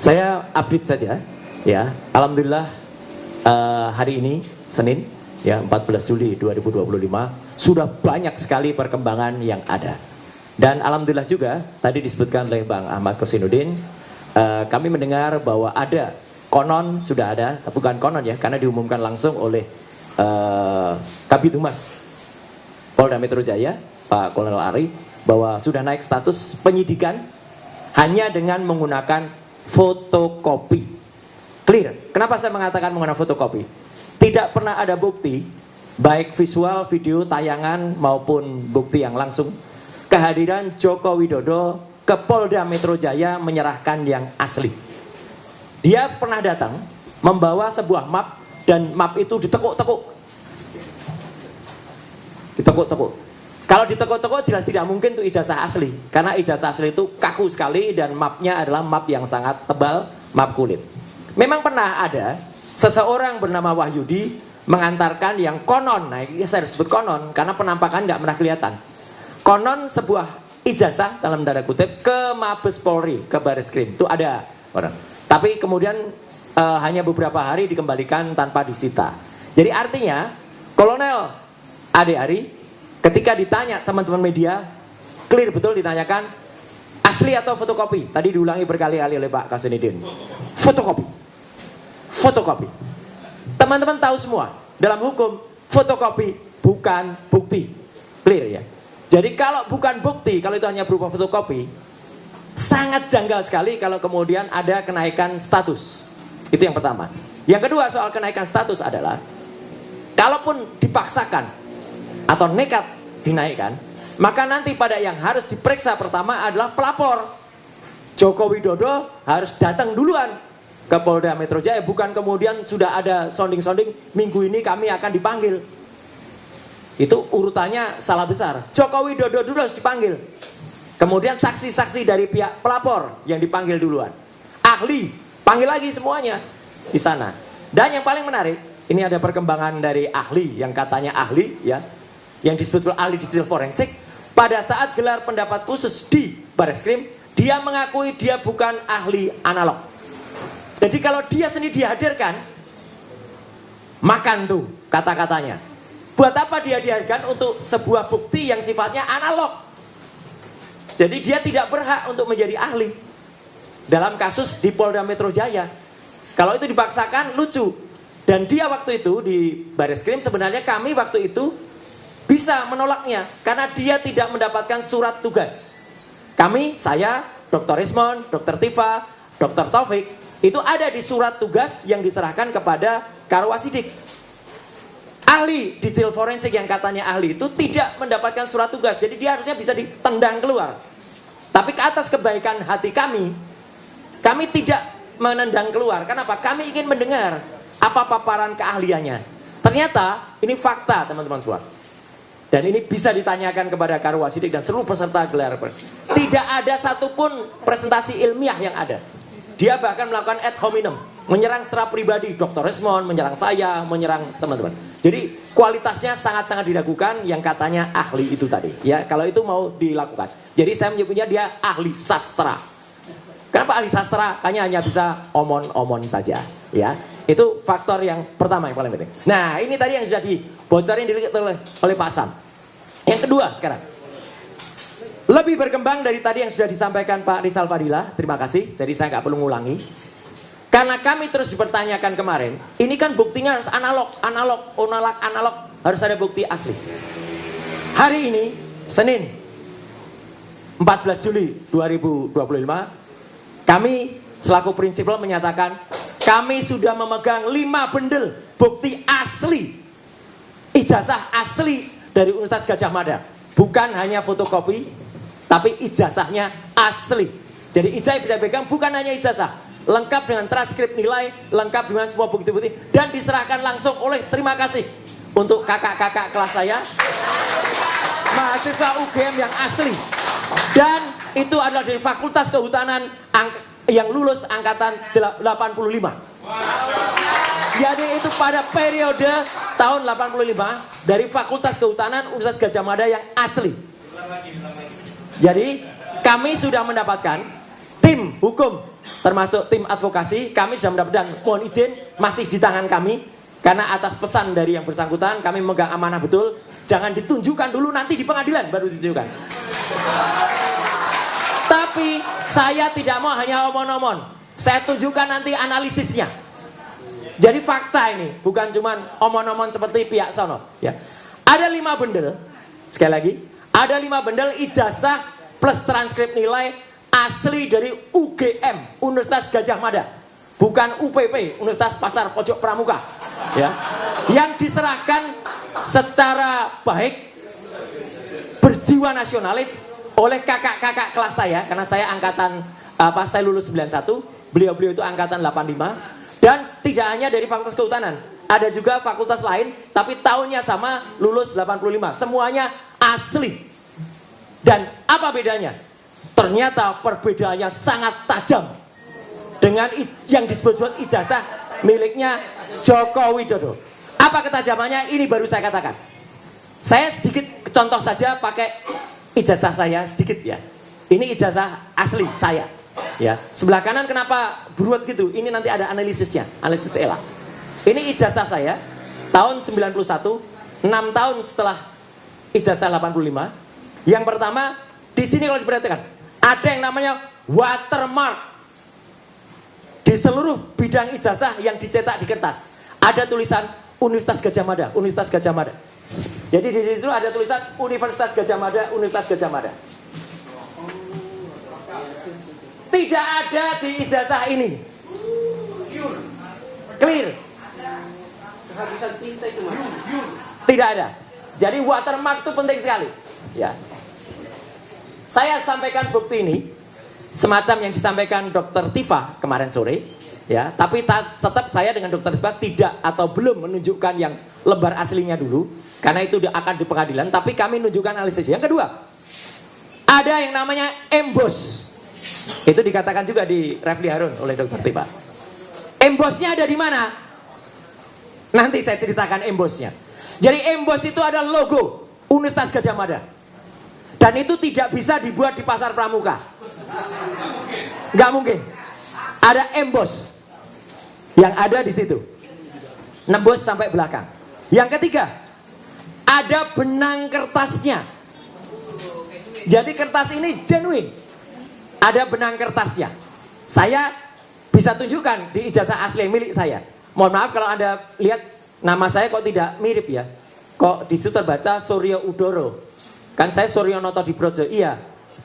Saya update saja, ya, alhamdulillah hari ini Senin, ya, 14 Juli 2025 sudah banyak sekali perkembangan yang ada. Dan alhamdulillah juga tadi disebutkan oleh Bang Ahmad Kosinudin, kami mendengar bahwa ada konon, sudah ada, tapi bukan konon ya, karena diumumkan langsung oleh Kabid Humas Polda Metro Jaya, Pak Kolonel Ari, bahwa sudah naik status penyidikan hanya dengan menggunakan fotokopi. Clear? Kenapa saya mengatakan menggunakan fotokopi? Tidak pernah ada bukti, baik visual, video, tayangan maupun bukti yang langsung, kehadiran Joko Widodo ke Polda Metro Jaya menyerahkan yang asli. Dia pernah datang membawa sebuah map, dan map itu ditekuk-tekuk. Ditekuk-tekuk. Kalau ditekuk-tekuk jelas tidak mungkin itu ijazah asli, karena ijazah asli itu kaku sekali dan mapnya adalah map yang sangat tebal, map kulit. Memang pernah ada seseorang bernama Wahyudi mengantarkan yang konon, nah ini saya sebut konon karena penampakan nggak pernah kelihatan. Konon sebuah ijazah dalam tanda kutip ke Mabes Polri, ke Bareskrim, itu ada orang. Tapi kemudian hanya beberapa hari dikembalikan tanpa disita. Jadi artinya Kolonel Ade Ari ketika ditanya teman-teman media, clear betul ditanyakan asli atau fotokopi. Tadi diulangi berkali-kali oleh Pak Kasenidin. Fotokopi. Fotokopi. Teman-teman tahu semua, dalam hukum fotokopi bukan bukti. Clear ya. Jadi kalau bukan bukti, kalau itu hanya berupa fotokopi, sangat janggal sekali kalau kemudian ada kenaikan status. Itu yang pertama. Yang kedua soal kenaikan status adalah kalaupun dipaksakan atau nekat dinaikkan, maka nanti pada yang harus diperiksa pertama adalah pelapor. Joko Widodo harus datang duluan ke Polda Metro Jaya, bukan kemudian sudah ada sounding-sounding minggu ini kami akan dipanggil. Itu urutannya salah besar. Joko Widodo dulu harus dipanggil. Kemudian saksi-saksi dari pihak pelapor yang dipanggil duluan. Ahli, panggil lagi semuanya di sana. Dan yang paling menarik, ini ada perkembangan dari ahli yang katanya ahli ya, yang disebut ahli digital forensik. Pada saat gelar pendapat khusus di Bareskrim, dia mengakui dia bukan ahli analog. Jadi kalau dia sendiri dihadirkan, makan tuh kata-katanya. Buat apa dia dihadirkan? Untuk sebuah bukti yang sifatnya analog. Jadi dia tidak berhak untuk menjadi ahli dalam kasus di Polda Metro Jaya. Kalau itu dipaksakan lucu. Dan dia waktu itu di Bareskrim, sebenarnya kami waktu itu bisa menolaknya karena dia tidak mendapatkan surat tugas. Kami, saya, Dr. Ismon, Dr. Tifa, Dr. Taufik, itu ada di surat tugas yang diserahkan kepada Karwasidik. Ahli digital forensik yang katanya ahli itu tidak mendapatkan surat tugas, jadi dia harusnya bisa ditendang keluar. Tapi ke atas kebaikan hati kami tidak menendang keluar. Kenapa? Kami ingin mendengar apa paparan keahliannya. Ternyata ini fakta teman-teman semua. Dan ini bisa ditanyakan kepada Karwasidik dan seluruh peserta gelar. Tidak ada satupun presentasi ilmiah yang ada. Dia bahkan melakukan ad hominem, menyerang secara pribadi Dr. Resmond, menyerang saya, menyerang teman-teman. Jadi kualitasnya sangat-sangat diragukan yang katanya ahli itu tadi. Ya, kalau itu mau dilakukan. Jadi saya menyebutnya dia ahli sastra. Kenapa ahli sastra? Hanya bisa omon-omon saja. Ya, itu faktor yang pertama yang paling penting. Nah, ini tadi yang sudah dibocorin oleh Pak Sam. Yang kedua sekarang, lebih berkembang dari tadi yang sudah disampaikan Pak Rizal Fadilah. Terima kasih. Jadi saya nggak perlu ngulangi. Karena kami terus dipertanyakan kemarin, ini kan buktinya harus analog, harus ada bukti asli. Hari ini, Senin, 14 Juli 2025, kami selaku prinsipal menyatakan, kami sudah memegang 5 bendel bukti asli, ijazah asli dari Universitas Gadjah Mada. Bukan hanya fotokopi, tapi ijazahnya asli. Jadi ijazah yang bisa pegang bukan hanya ijazah, lengkap dengan transkrip nilai, lengkap dengan semua bukti-bukti, dan diserahkan langsung oleh, terima kasih untuk kakak-kakak kelas saya, mahasiswa UGM yang asli. Dan itu adalah dari Fakultas Kehutanan yang lulus angkatan 85. Jadi itu pada periode tahun 85 dari Fakultas Kehutanan Universitas Gadjah Mada yang asli. Jadi kami sudah mendapatkan tim hukum termasuk tim advokasi, kami sudah mendapatkan, dan mohon izin masih di tangan kami karena atas pesan dari yang bersangkutan kami memegang amanah betul. Jangan ditunjukkan dulu, nanti di pengadilan baru ditunjukkan. Tapi saya tidak mau hanya omon-omon, saya tunjukkan nanti analisisnya. Jadi fakta ini bukan cuma omon-omon seperti pihak sono ya. Ada 5 bendel, sekali lagi ada 5 bendel ijazah plus transkrip nilai asli dari UGM, Universitas Gadjah Mada, bukan UPP, Universitas Pasar Pojok Pramuka, ya, yang diserahkan secara baik, berjiwa nasionalis oleh kakak-kakak kelas saya, karena saya angkatan saya lulus 91, beliau-beliau itu angkatan 85, dan tidak hanya dari Fakultas Kehutanan, ada juga fakultas lain, tapi tahunnya sama, lulus 85, semuanya asli. Dan apa bedanya? Ternyata perbedaannya sangat tajam dengan yang disebut ijazah miliknya Joko Widodo. Apa ketajamannya? Ini baru saya katakan. Saya sedikit contoh saja pakai ijazah saya sedikit ya. Ini ijazah asli saya. Ya, sebelah kanan kenapa buruat gitu? Ini nanti ada analisisnya, analisis ELA. Ini ijazah saya tahun 91, 6 tahun setelah ijazah 85. Yang pertama, di sini kalau diperhatikan, ada yang namanya watermark di seluruh bidang ijazah yang dicetak di kertas. Ada tulisan Universitas Gadjah Mada, Universitas Gadjah Mada. Jadi di situ ada tulisan Universitas Gadjah Mada, Universitas Gadjah Mada. Tidak ada di ijazah ini. Clear. Kehabisan tinta itu Mas. Tidak ada. Jadi watermark itu penting sekali. Ya. Saya sampaikan bukti ini semacam yang disampaikan Dr. Tifa kemarin sore, ya. Tapi tetap saya dengan Dr. Tifa tidak atau belum menunjukkan yang lembar aslinya dulu, karena itu akan di pengadilan. Tapi kami menunjukkan analisis. Yang kedua, ada yang namanya emboss. Itu dikatakan juga di Refli Harun oleh Dr. Tifa. Embossnya ada di mana? Nanti saya ceritakan embossnya. Jadi emboss itu ada logo Universitas Gadjah Mada. Dan itu tidak bisa dibuat di pasar pramuka. Nggak mungkin. Ada emboss yang ada di situ, nembus sampai belakang. Yang ketiga, ada benang kertasnya. Jadi kertas ini genuine. Ada benang kertasnya. Saya bisa tunjukkan di ijazah asli milik saya. Mohon maaf kalau Anda lihat nama saya kok tidak mirip ya. Kok di situ terbaca Suryo Udoro. Kan saya Suryo Noto Dibrojo. Iya,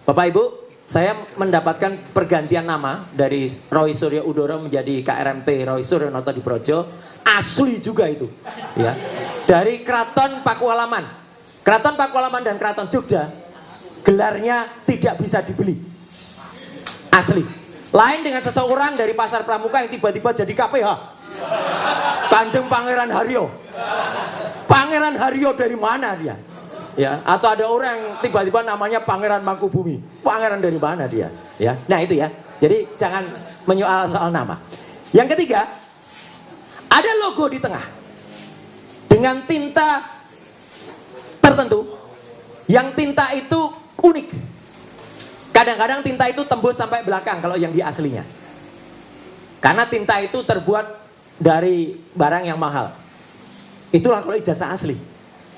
Bapak Ibu, saya mendapatkan pergantian nama dari Roy Suryo Udoro menjadi KRMT Roy Suryo Noto Dibrojo. Asli juga itu, ya. Dari Keraton Pakualaman. Keraton Pakualaman dan Keraton Jogja, gelarnya tidak bisa dibeli. Asli. Lain dengan seseorang dari pasar pramuka yang tiba-tiba jadi KPH. Kanjeng Pangeran Haryo. Pangeran Haryo dari mana dia? Ya, atau ada orang yang tiba-tiba namanya Pangeran Mangkubumi. Pangeran dari mana dia? Ya. Nah, itu ya. Jadi jangan menyoal soal nama. Yang ketiga, ada logo di tengah dengan tinta tertentu. Yang tinta itu unik. Kadang-kadang tinta itu tembus sampai belakang kalau yang di aslinya. Karena tinta itu terbuat dari barang yang mahal. Itulah kalau ijazah asli.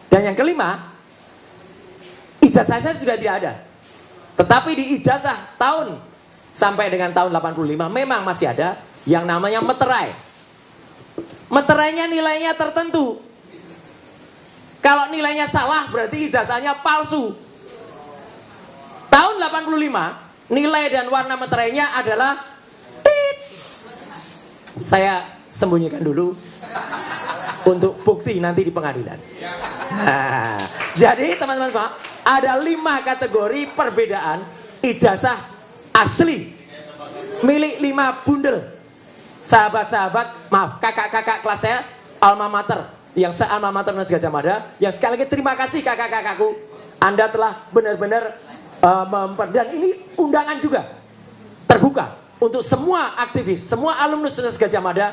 Dan yang kelima, ijazah saya sudah tidak ada. Tetapi di ijazah tahun sampai dengan tahun 85 memang masih ada yang namanya meterai. Meterainya nilainya tertentu. Kalau nilainya salah berarti ijazahnya palsu. Tahun 85 nilai dan warna meterainya adalah tit. Saya sembunyikan dulu untuk bukti nanti di pengadilan. Nah, jadi teman-teman semua, ada 5 kategori perbedaan ijazah asli milik 5 bundel sahabat-sahabat, maaf, kakak-kakak kelas saya alma mater, yang se-alma mater Universitas Gadjah Mada, yang sekali lagi terima kasih kakak-kakakku, Anda telah benar-benar dan ini undangan juga terbuka untuk semua aktivis, semua alumnus Universitas Gadjah Mada.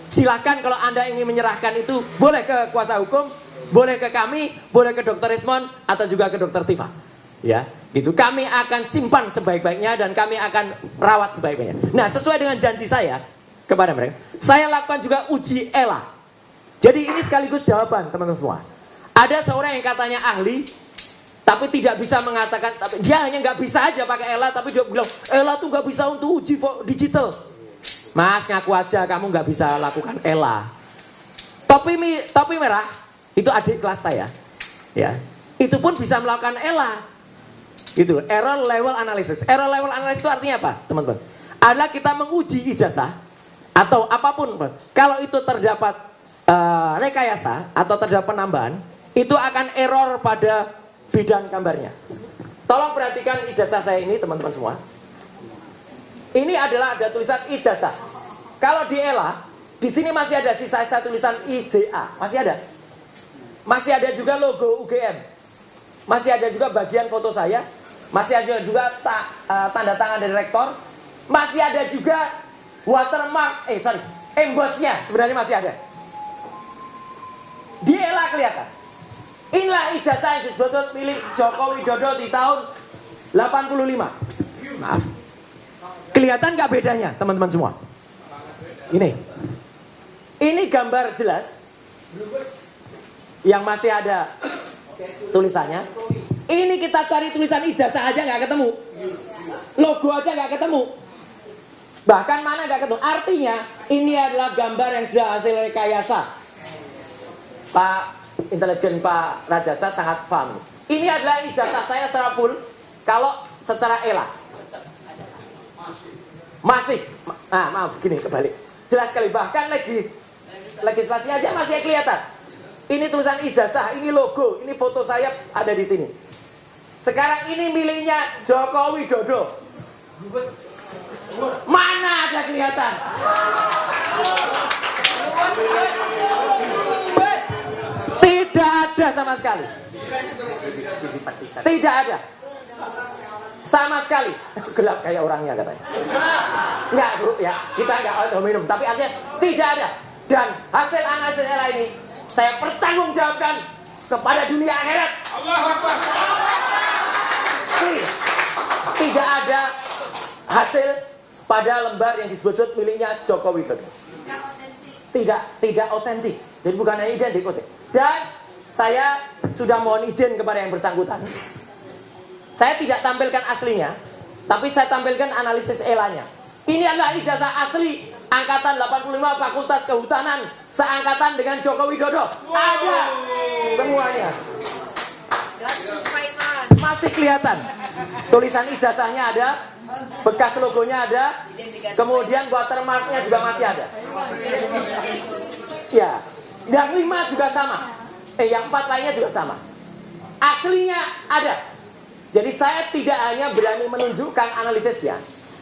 Silakan kalau Anda ingin menyerahkan itu, boleh ke kuasa hukum, boleh ke kami, boleh ke Dr. Rismon atau juga ke Dr. Tifa. Ya, gitu. Kami akan simpan sebaik-baiknya dan kami akan rawat sebaik-baiknya. Nah, sesuai dengan janji saya kepada mereka, saya lakukan juga uji ELA. Jadi ini sekaligus jawaban teman-teman semua. Ada seorang yang katanya ahli, tapi tidak bisa mengatakan, dia hanya nggak bisa aja pakai ELA, tapi dia bilang ELA tuh nggak bisa untuk uji digital. Mas, ngaku aja kamu nggak bisa lakukan ELA. Topi merah itu adik kelas saya, ya. Itu pun bisa melakukan ELA. Gitu. Error level analysis. Error level analysis itu artinya apa, teman-teman? Adalah kita menguji ijazah atau apapun, kalau itu terdapat rekayasa atau terdapat penambahan, itu akan error pada bidang gambarnya. Tolong perhatikan ijazah saya ini, teman-teman semua. Ini adalah ada tulisan ijazah. Kalau di ELA, di sini masih ada sisa tulisan IJA, masih ada. Masih ada juga logo UGM. Masih ada juga bagian foto saya. Masih ada juga tanda tangan dari rektor. Masih ada juga watermark, embossnya sebenarnya masih ada. Di ELA kelihatan. Inilah ijazah yang disebut milik Joko Widodo di tahun 85. Maaf. Kelihatan nggak bedanya, teman-teman semua? Ini gambar jelas yang masih ada tulisannya. Ini kita cari tulisan ijazah aja nggak ketemu, logo aja nggak ketemu, bahkan mana nggak ketemu. Artinya ini adalah gambar yang sudah hasil rekayasa. Pak intelijen Pak Rajasa sangat paham. Ini adalah ijazah saya secara full. Kalau secara ELA masih, maaf gini kebalik, jelas sekali. Bahkan legislasi aja masih kelihatan. Ini tulisan ijazah, ini logo, ini foto saya ada di sini. Sekarang ini miliknya Joko Widodo. Mana ada kelihatan? Tidak ada sama sekali. Tidak ada. Sama sekali. Gelap kayak orangnya katanya. Enggak, Bu, ya. Kita enggak minum, tapi artinya tidak ada. Dan hasil analisis ELA ini saya pertanggungjawabkan kepada dunia akhirat. Allahu Akbar. Tidak ada hasil pada lembar yang disebut miliknya Joko Widodo. Tidak otentik. Jadi bukan hanya identik. Dan saya sudah mohon izin kepada yang bersangkutan. Saya tidak tampilkan aslinya, tapi saya tampilkan analisis ELA-nya. Ini adalah ijazah asli angkatan 85 Fakultas Kehutanan, seangkatan dengan Joko Widodo. Ada semuanya. Masih kelihatan. Tulisan ijazahnya ada, bekas logonya ada, kemudian watermarknya juga masih ada. Ya, yang 5 juga sama. Yang 4 lainnya juga sama. Aslinya ada. Jadi saya tidak hanya berani menunjukkan analisisnya,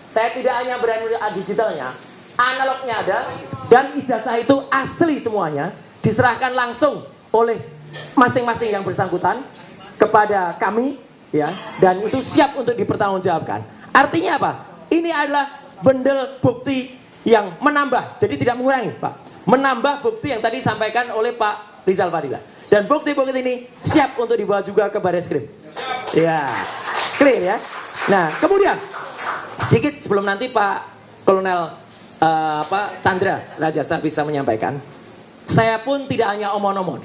saya tidak hanya berani digitalnya, analognya ada, dan ijazah itu asli semuanya, diserahkan langsung oleh masing-masing yang bersangkutan kepada kami, ya, dan itu siap untuk dipertanggungjawabkan. Artinya apa? Ini adalah bendel bukti yang menambah, jadi tidak mengurangi, Pak. Menambah bukti yang tadi disampaikan oleh Pak Rizal Fadila. Dan bukti-bukti ini siap untuk dibawa juga ke Bareskrim. Ya, clear ya. Nah, kemudian sedikit sebelum nanti Pak Kolonel Chandra Rajasa bisa menyampaikan, saya pun tidak hanya omong-omong.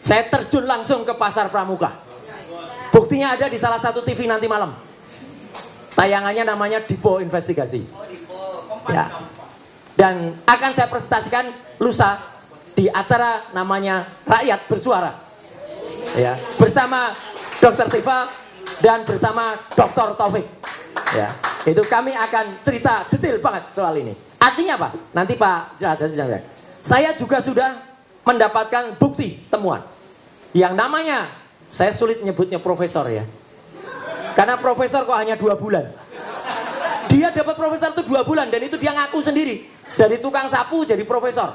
Saya terjun langsung ke Pasar Pramuka. Buktinya ada di salah satu TV nanti malam. Tayangannya namanya Dipo Investigasi. Ya. Dan akan saya presentasikan lusa di acara namanya Rakyat Bersuara, ya, bersama Dr. Tifa dan bersama Dr. Taufik, ya. Itu kami akan cerita detail banget soal ini. Artinya apa? Nanti Pak jelaskan. Saya juga sudah mendapatkan bukti temuan yang namanya, saya sulit nyebutnya profesor ya, karena profesor kok hanya 2 bulan. Dia dapat profesor itu 2 bulan, dan itu dia ngaku sendiri, dari tukang sapu jadi profesor.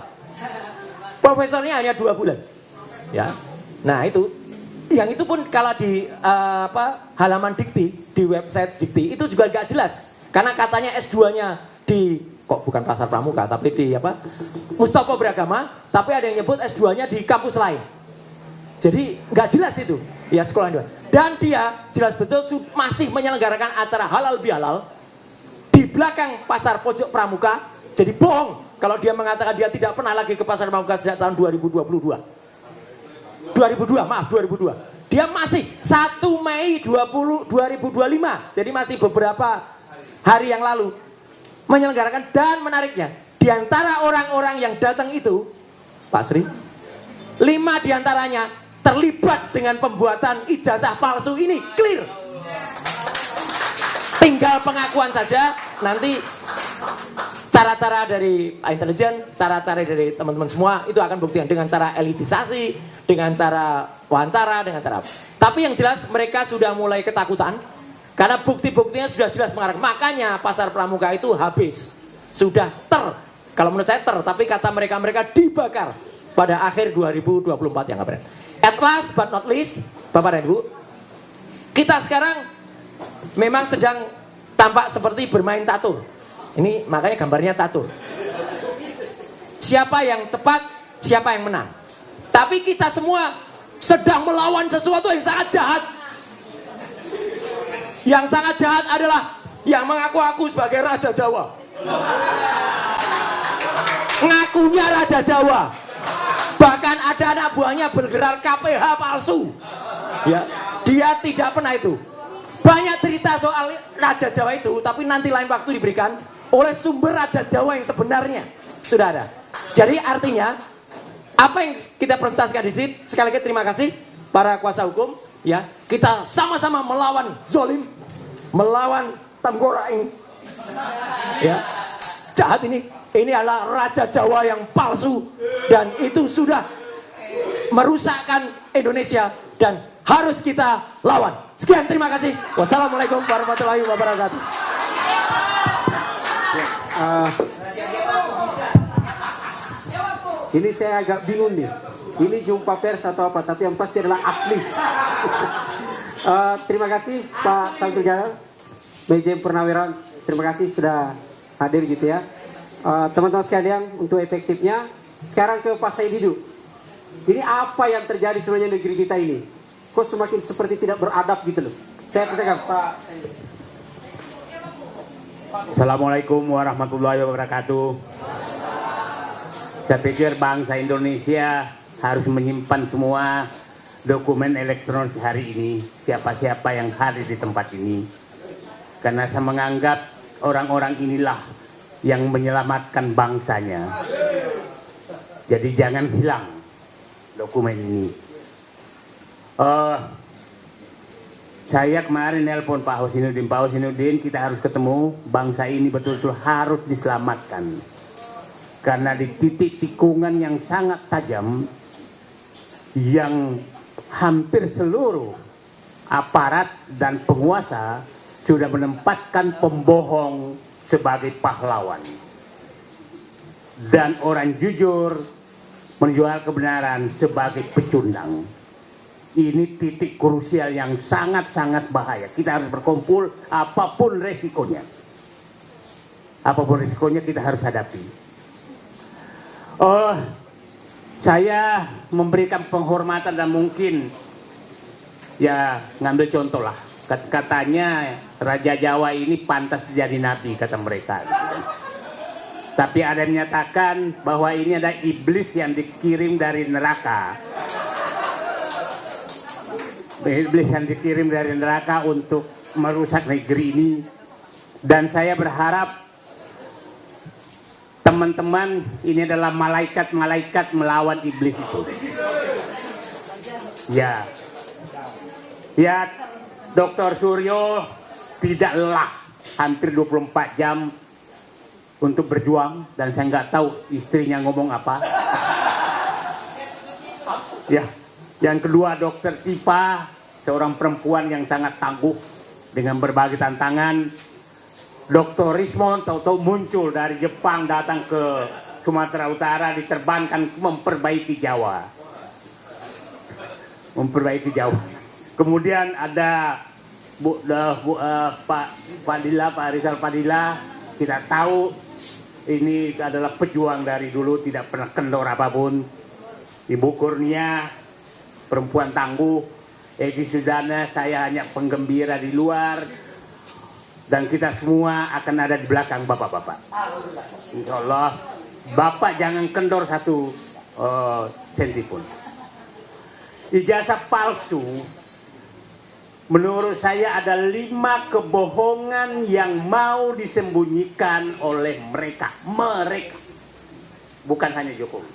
Profesornya hanya 2 bulan, ya. Nah itu, yang itu pun kalau di halaman Dikti, di website Dikti itu juga gak jelas, karena katanya S2-nya di, kok bukan Pasar Pramuka, tapi di Mustopo Beragama, tapi ada yang nyebut S2-nya di kampus lain. Jadi gak jelas itu, ya, sekolah 2. Dan dia jelas betul masih menyelenggarakan acara halal bihalal di belakang Pasar Pojok Pramuka. Jadi bohong kalau dia mengatakan dia tidak pernah lagi ke Pasar Pramuka sejak tahun 2002. Dia masih 1 Mei 2025. Jadi masih beberapa hari yang lalu menyelenggarakan. Dan menariknya, di antara orang-orang yang datang itu, Pak Sri, 5 diantaranya terlibat dengan pembuatan ijazah palsu ini. Clear. Tinggal pengakuan saja, nanti cara-cara dari intelijen, cara-cara dari teman-teman semua itu akan buktikan dengan cara elitisasi, dengan cara wawancara, dengan cara apa. Tapi yang jelas mereka sudah mulai ketakutan karena bukti-buktinya sudah jelas mengarah. Makanya pasar pramuka itu habis, sudah kalau menurut saya tapi kata mereka dibakar pada akhir 2024 yang akan. At last but not least, Bapak dan Ibu, kita sekarang memang sedang tampak seperti bermain catur. Ini makanya gambarnya catur. Siapa yang cepat, siapa yang menang. Tapi kita semua sedang melawan sesuatu yang sangat jahat. Yang sangat jahat adalah yang mengaku-aku sebagai Raja Jawa. Ngakunya Raja Jawa. Bahkan ada anak buahnya bergerak KPH palsu. Ya, dia tidak pernah itu. Banyak cerita soal Raja Jawa itu, tapi nanti lain waktu diberikan oleh sumber Raja Jawa yang sebenarnya sudah ada. Jadi artinya apa yang kita presentasikan di sini, sekali lagi terima kasih para kuasa hukum. Ya, kita sama-sama melawan zolim, melawan tenggora ini. Ya, jahat ini. Ini adalah Raja Jawa yang palsu dan itu sudah merusakkan Indonesia dan harus kita lawan. Sekian, terima kasih. Wassalamualaikum warahmatullahi wabarakatuh. Ini saya agak bingung nih. Ini jumpa pers atau apa? Tapi yang pasti adalah asli. Terima kasih Pak Samsul Jalal, Manajemen Purnawirawan. Terima kasih sudah hadir gitu ya. Teman-teman sekalian, untuk efektifnya sekarang ke Pak Saididu. Ini apa yang terjadi sebenarnya negeri kita ini? Kok semakin seperti tidak beradab gitu loh. Saya persilakan Pak Saididu. Assalamualaikum warahmatullahi wabarakatuh. Saya pikir bangsa Indonesia harus menyimpan semua dokumen elektronik hari ini, siapa-siapa yang hadir di tempat ini. Karena saya menganggap orang-orang inilah yang menyelamatkan bangsanya. Jadi jangan hilang dokumen ini. Saya kemarin nelpon Pak Husainuddin, kita harus ketemu, bangsa ini betul-betul harus diselamatkan. Karena di titik tikungan yang sangat tajam, yang hampir seluruh aparat dan penguasa sudah menempatkan pembohong sebagai pahlawan. Dan orang jujur menjual kebenaran sebagai pecundang. Ini titik krusial yang sangat-sangat bahaya. Kita harus berkumpul apapun resikonya. Apapun resikonya kita harus hadapi. Saya memberikan penghormatan dan mungkin ya ngambil contoh lah. Katanya Raja Jawa ini pantas jadi nabi, kata mereka. Tapi ada yang menyatakan bahwa ini ada iblis yang dikirim dari neraka. Iblis yang dikirim dari neraka untuk merusak negeri ini. Dan saya berharap teman-teman ini adalah malaikat-malaikat melawan iblis itu. Ya. Ya, Dr. Suryo tidak lelah hampir 24 jam untuk berjuang, dan saya nggak tahu istrinya ngomong apa. Ya, yang kedua Dr. Tifa, seorang perempuan yang sangat tangguh dengan berbagai tantangan. Dr. Rismon tahu-tahu muncul dari Jepang datang ke Sumatera Utara, diterbangkan memperbaiki Jawa. Kemudian ada Pak Rizal Fadila, kita tahu ini adalah pejuang dari dulu, tidak pernah kendor apapun. Ibu Kurnia, perempuan tangguh. Edi Sudana, saya hanya penggembira di luar. Dan kita semua akan ada di belakang bapak-bapak. Insya Allah, bapak jangan kendor satu senti pun. Ijazah palsu, menurut saya ada 5 kebohongan yang mau disembunyikan oleh mereka. Bukan hanya Jokowi.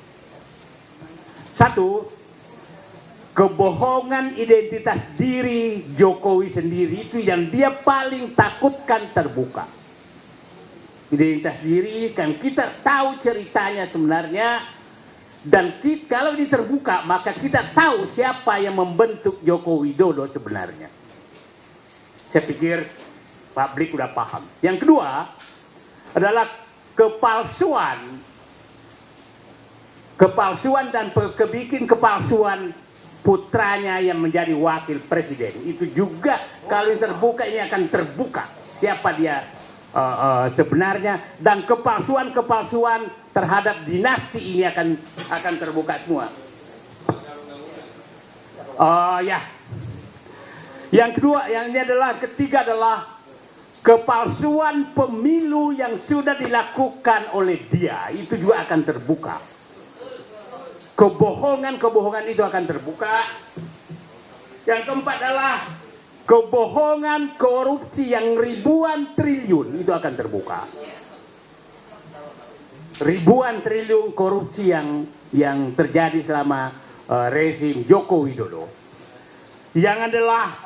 1, kebohongan identitas diri Jokowi sendiri itu yang dia paling takutkan terbuka. Identitas diri kan kita tahu ceritanya sebenarnya, dan kalau ini terbuka maka kita tahu siapa yang membentuk Joko Widodo sebenarnya. Saya pikir publik udah paham. Yang kedua adalah kepalsuan dan kebikin kepalsuan putranya yang menjadi wakil presiden. Itu juga kalau ini terbuka, ini akan terbuka siapa dia sebenarnya, dan kepalsuan terhadap dinasti ini akan terbuka semua. Ya. Yang kedua, ketiga adalah kepalsuan pemilu yang sudah dilakukan oleh dia, itu juga akan terbuka. Kebohongan itu akan terbuka. Yang keempat adalah kebohongan korupsi yang ribuan triliun, itu akan terbuka. Ribuan triliun korupsi yang terjadi selama rezim Joko Widodo. Yang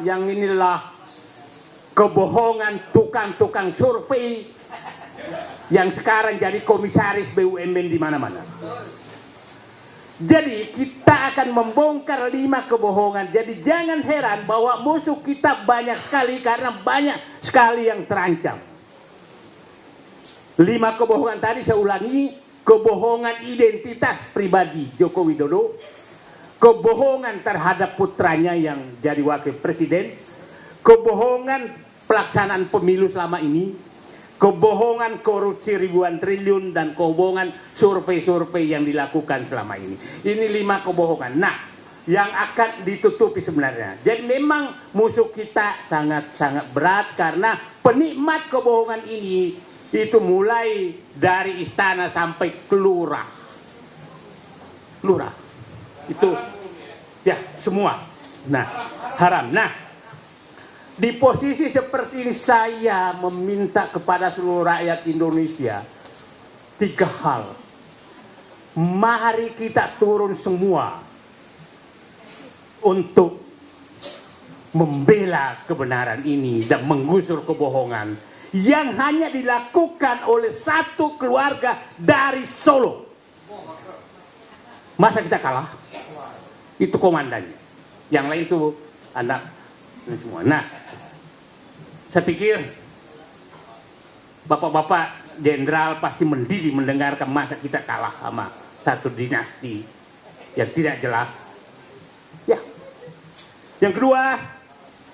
ini adalah kebohongan tukang-tukang survei yang sekarang jadi komisaris BUMN di mana-mana. Jadi kita akan membongkar 5 kebohongan. Jadi jangan heran bahwa musuh kita banyak sekali, karena banyak sekali yang terancam. 5 kebohongan tadi saya ulangi: kebohongan identitas pribadi Joko Widodo, kebohongan terhadap putranya yang jadi wakil presiden, kebohongan pelaksanaan pemilu selama ini, kebohongan korupsi ribuan triliun, dan kebohongan survei-survei yang dilakukan selama ini. Ini 5 kebohongan. Nah, yang akan ditutupi sebenarnya. Jadi memang musuh kita sangat-sangat berat, karena penikmat kebohongan ini itu mulai dari istana sampai ke lurah. Itu ya semua. Nah, haram. Nah, di posisi seperti ini saya meminta kepada seluruh rakyat Indonesia 3 hal. Mari kita turun semua untuk membela kebenaran ini dan menggusur kebohongan yang hanya dilakukan oleh satu keluarga dari Solo. Masa kita kalah? Itu komandannya. Yang lain itu anak semua. Nah, saya pikir bapak-bapak jenderal pasti mendidih mendengarkan masa kita kalah sama satu dinasti yang tidak jelas. Ya. Yang kedua,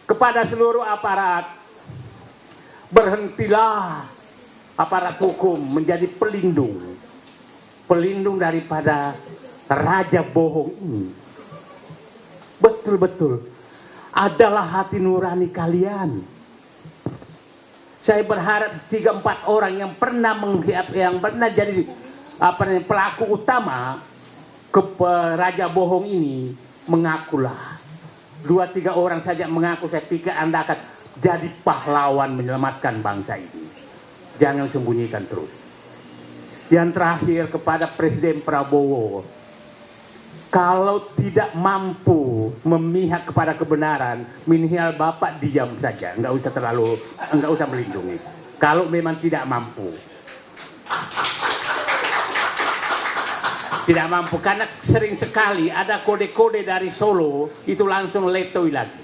kepada seluruh aparat, berhentilah aparat hukum menjadi pelindung daripada raja bohong ini. Betul-betul adalah hati nurani kalian. Saya berharap 3-4 orang yang pernah jadi pelaku utama raja bohong ini mengakulah. 2-3 orang saja mengaku, saya pikir Anda akan jadi pahlawan menyelamatkan bangsa ini. Jangan sembunyikan terus. Yang terakhir, kepada Presiden Prabowo, kalau tidak mampu memihak kepada kebenaran, minimal Bapak diam saja, nggak usah melindungi. Kalau memang tidak mampu, karena sering sekali ada kode-kode dari Solo itu langsung letoi lagi.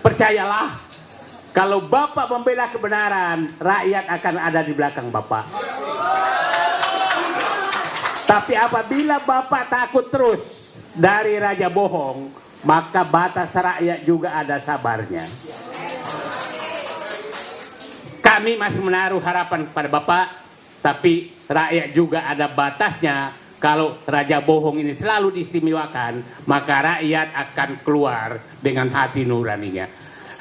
Percayalah, kalau Bapak membela kebenaran, rakyat akan ada di belakang Bapak. Tapi apabila Bapak takut terus dari raja bohong, maka batas rakyat juga ada sabarnya. Kami masih menaruh harapan pada Bapak, tapi rakyat juga ada batasnya. Kalau raja bohong ini selalu diistimewakan, maka rakyat akan keluar dengan hati nuraninya.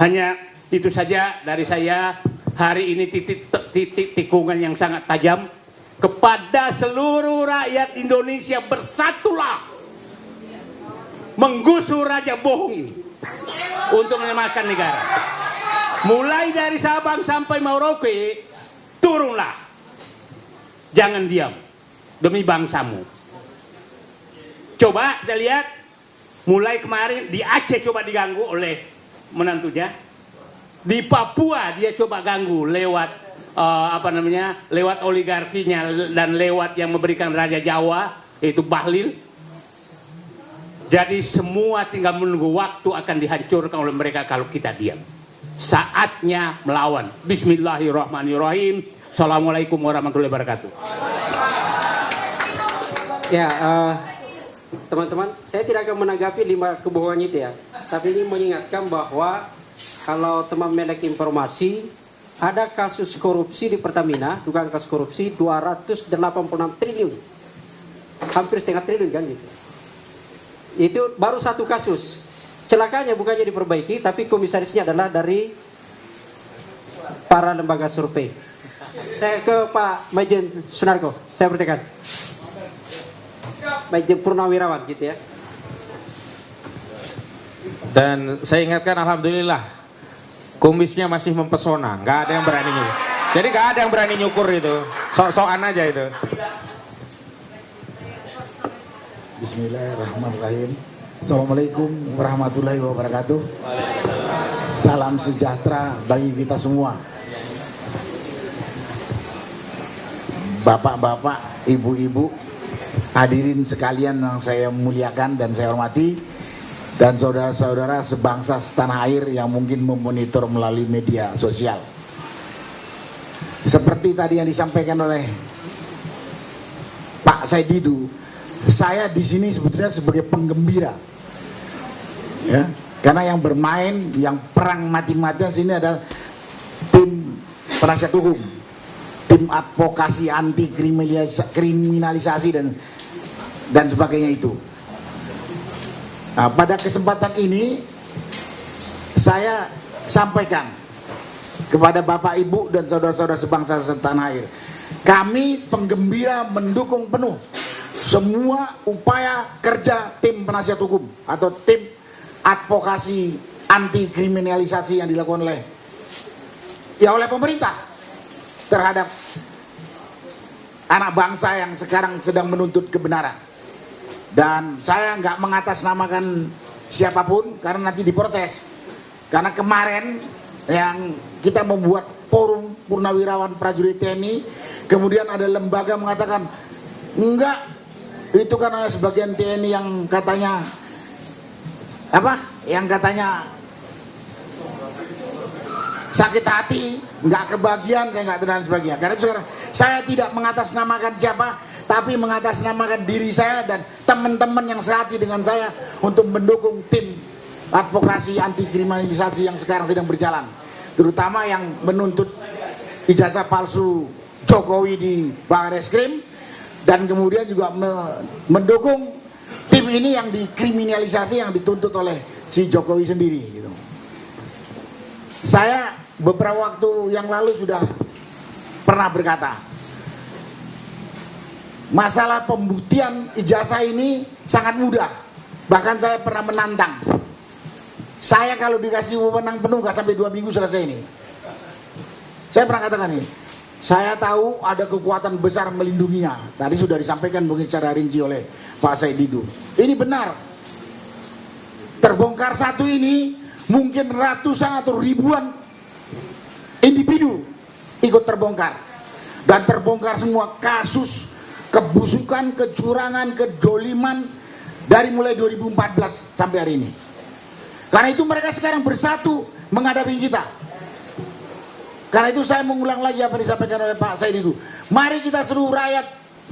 Hanya itu saja dari saya. Hari ini titik tikungan yang sangat tajam kepada seluruh rakyat Indonesia. Bersatulah menggusur raja bohong ini untuk menyelamatkan negara. Mulai dari Sabang sampai Merauke, turunlah, jangan diam demi bangsamu. Coba kita lihat, mulai kemarin di Aceh coba diganggu oleh menantunya, di Papua dia coba ganggu lewat lewat oligarkinya dan lewat yang memberikan Raja Jawa, yaitu Bahlil. Jadi semua tinggal menunggu waktu akan dihancurkan oleh mereka kalau kita diam. Saatnya melawan. Bismillahirrahmanirrahim. Assalamualaikum warahmatullahi wabarakatuh. Ya, teman-teman, saya tidak akan menanggapi 5 kebohongan itu ya. Tapi ini mengingatkan bahwa kalau teman melek informasi, ada kasus korupsi di Pertamina, dugaan kasus korupsi 286 triliun. Hampir setengah triliun kan gitu. Itu baru satu kasus. Celakanya bukannya diperbaiki, tapi komisarisnya adalah dari para lembaga survei. Saya ke Pak Majen Sunarko, saya persilakan. Majen Purnawirawan gitu ya. Dan saya ingatkan alhamdulillah kumisnya masih mempesona, nggak ada yang berani nyukur. Jadi nggak ada yang berani nyukur itu, sok-sokan aja itu. Bismillahirrahmanirrahim. Assalamualaikum warahmatullahi wabarakatuh. Salam sejahtera bagi kita semua. Bapak-bapak, ibu-ibu, hadirin sekalian yang saya muliakan dan saya hormati, dan saudara-saudara sebangsa setanah air yang mungkin memonitor melalui media sosial. Seperti tadi yang disampaikan oleh Pak Said Didu, saya di sini sebetulnya sebagai penggembira, ya, karena yang bermain, yang perang mati-matian sini adalah tim penasihat hukum, tim advokasi anti kriminalisasi dan sebagainya itu. Nah, pada kesempatan ini saya sampaikan kepada Bapak Ibu dan saudara-saudara sebangsa setanah air, kami penggembira mendukung penuh semua upaya kerja tim penasihat hukum atau tim advokasi anti kriminalisasi yang dilakukan oleh pemerintah terhadap anak bangsa yang sekarang sedang menuntut kebenaran. Dan saya nggak mengatasnamakan siapapun karena nanti diprotes. Karena kemarin yang kita membuat forum purnawirawan prajurit TNI, kemudian ada lembaga mengatakan enggak, itu kan hanya sebagian TNI yang katanya yang katanya sakit hati, nggak kebagian, saya nggak dan sebagainya. Karena itu sekarang saya tidak mengatasnamakan siapa, tapi mengatasnamakan diri saya dan teman-teman yang sehati dengan saya untuk mendukung tim advokasi anti kriminalisasi yang sekarang sedang berjalan, terutama yang menuntut ijazah palsu Jokowi di Barreskrim, dan kemudian juga mendukung tim ini yang dikriminalisasi, yang dituntut oleh si Jokowi sendiri gitu. Saya beberapa waktu yang lalu sudah pernah berkata, masalah pembuktian ijazah ini sangat mudah. Bahkan saya pernah menantang, saya kalau dikasih wewenang penuh gak sampai 2 minggu selesai ini. Saya pernah katakan ini, saya tahu ada kekuatan besar melindunginya. Tadi sudah disampaikan mungkin secara rinci oleh Pak Said Didu. Ini benar. Terbongkar satu ini, mungkin ratusan atau ribuan individu ikut terbongkar. Dan terbongkar semua kasus kebusukan, kecurangan, kedoliman dari mulai 2014 sampai hari ini. Karena itu mereka sekarang bersatu menghadapi kita. Karena itu saya mengulang lagi apa yang disampaikan oleh Pak Said Didu. Mari kita seluruh rakyat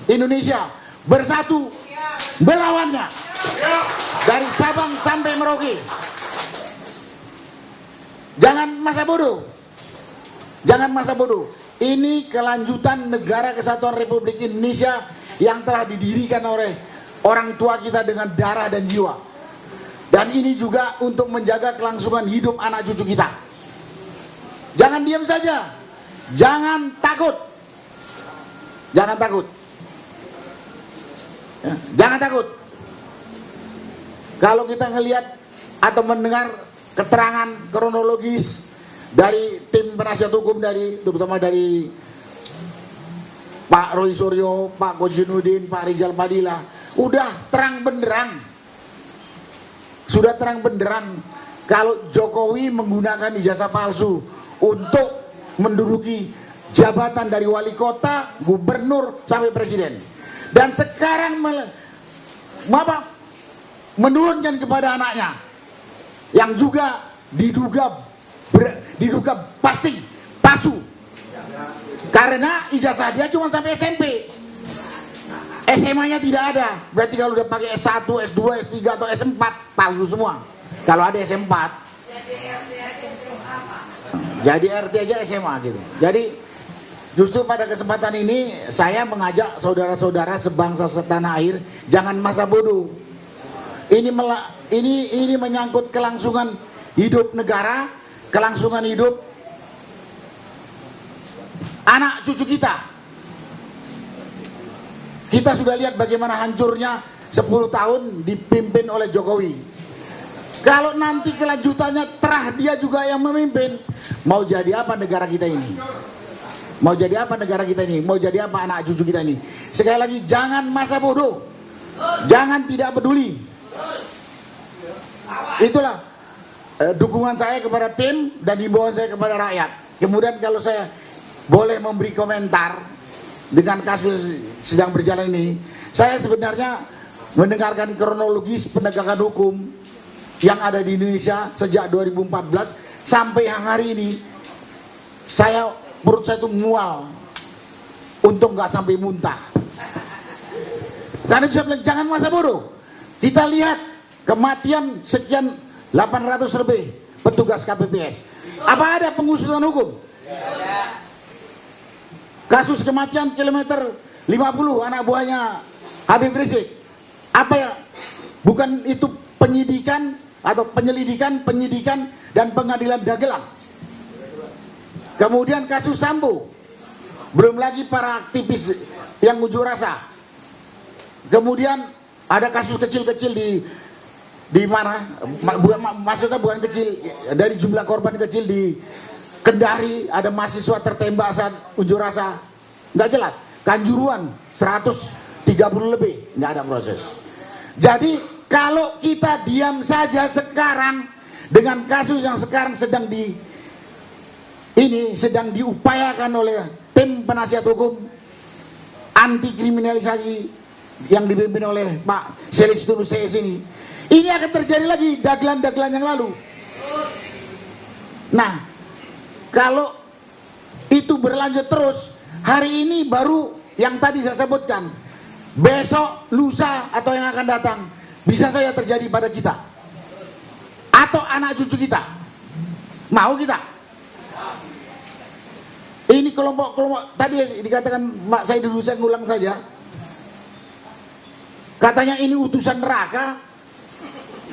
Indonesia bersatu melawannya. Dari Sabang sampai Merauke. Jangan masa bodoh. Jangan masa bodoh. Ini kelanjutan negara kesatuan Republik Indonesia yang telah didirikan oleh orang tua kita dengan darah dan jiwa. Dan ini juga untuk menjaga kelangsungan hidup anak cucu kita. Jangan diam saja. Jangan takut. Jangan takut. Ya, jangan takut. Kalau kita ngelihat atau mendengar keterangan kronologis dari tim penasihat hukum, terutama dari Pak Roy Suryo, Pak Kojinuddin, Pak Rizal Padilla, udah terang benderang. Sudah terang benderang kalau Jokowi menggunakan ijazah palsu untuk menduduki jabatan dari wali kota, gubernur sampai presiden. Dan sekarang menurunkan kepada anaknya yang juga diduga pasti palsu. Karena ijazah dia cuma sampai SMP. SMA-nya tidak ada. Berarti kalau udah pakai S1, S2, S3 atau S4 palsu semua. Kalau ada S4. Jadi RT aja SMA gitu. Jadi justru pada kesempatan ini saya mengajak saudara-saudara sebangsa setanah air jangan masa bodoh. Ini menyangkut kelangsungan hidup negara, kelangsungan hidup anak cucu kita. Kita sudah lihat bagaimana hancurnya 10 tahun dipimpin oleh Jokowi. Kalau nanti kelanjutannya terah dia juga yang memimpin, mau jadi apa negara kita ini? Mau jadi apa negara kita ini? Mau jadi apa anak cucu kita ini? Sekali lagi, jangan masa bodoh. Jangan tidak peduli. Itulah dukungan saya kepada tim dan himbauan saya kepada rakyat. Kemudian kalau saya boleh memberi komentar dengan kasus sedang berjalan ini, saya sebenarnya mendengarkan kronologis penegakan hukum yang ada di Indonesia sejak 2014 sampai hari ini. Perut saya itu mual untuk nggak sampai muntah. Karena itu saya bilang jangan masa bodoh. Kita lihat kematian sekian 800 lebih petugas KPPS. Apa ada pengusutan hukum? Kasus kematian kilometer 50 anak buahnya Habib Rizik. Apa ya? Bukan itu penyidikan atau penyelidikan, penyidikan dan pengadilan dagelan. Kemudian kasus Sambo. Belum lagi para aktivis yang unjuk rasa. Kemudian ada kasus kecil-kecil di mana? Maksudnya bukan kecil, dari jumlah korban kecil di Kendari ada mahasiswa tertembak saat unjuk rasa, nggak jelas. Kanjuruan 130 lebih, nggak ada proses. Jadi kalau kita diam saja sekarang dengan kasus yang sekarang sedang diupayakan oleh tim penasihat hukum anti kriminalisasi yang dipimpin oleh Pak Selestinus CS ini akan terjadi lagi dagelan-dagelan yang lalu. Nah, kalau itu berlanjut terus, hari ini baru yang tadi saya sebutkan, besok, lusa atau yang akan datang bisa saja terjadi pada kita atau anak cucu kita. Mau kita? Ini kelompok-kelompok tadi dikatakan Mak saya dulu, saya ngulang saja. Katanya ini utusan neraka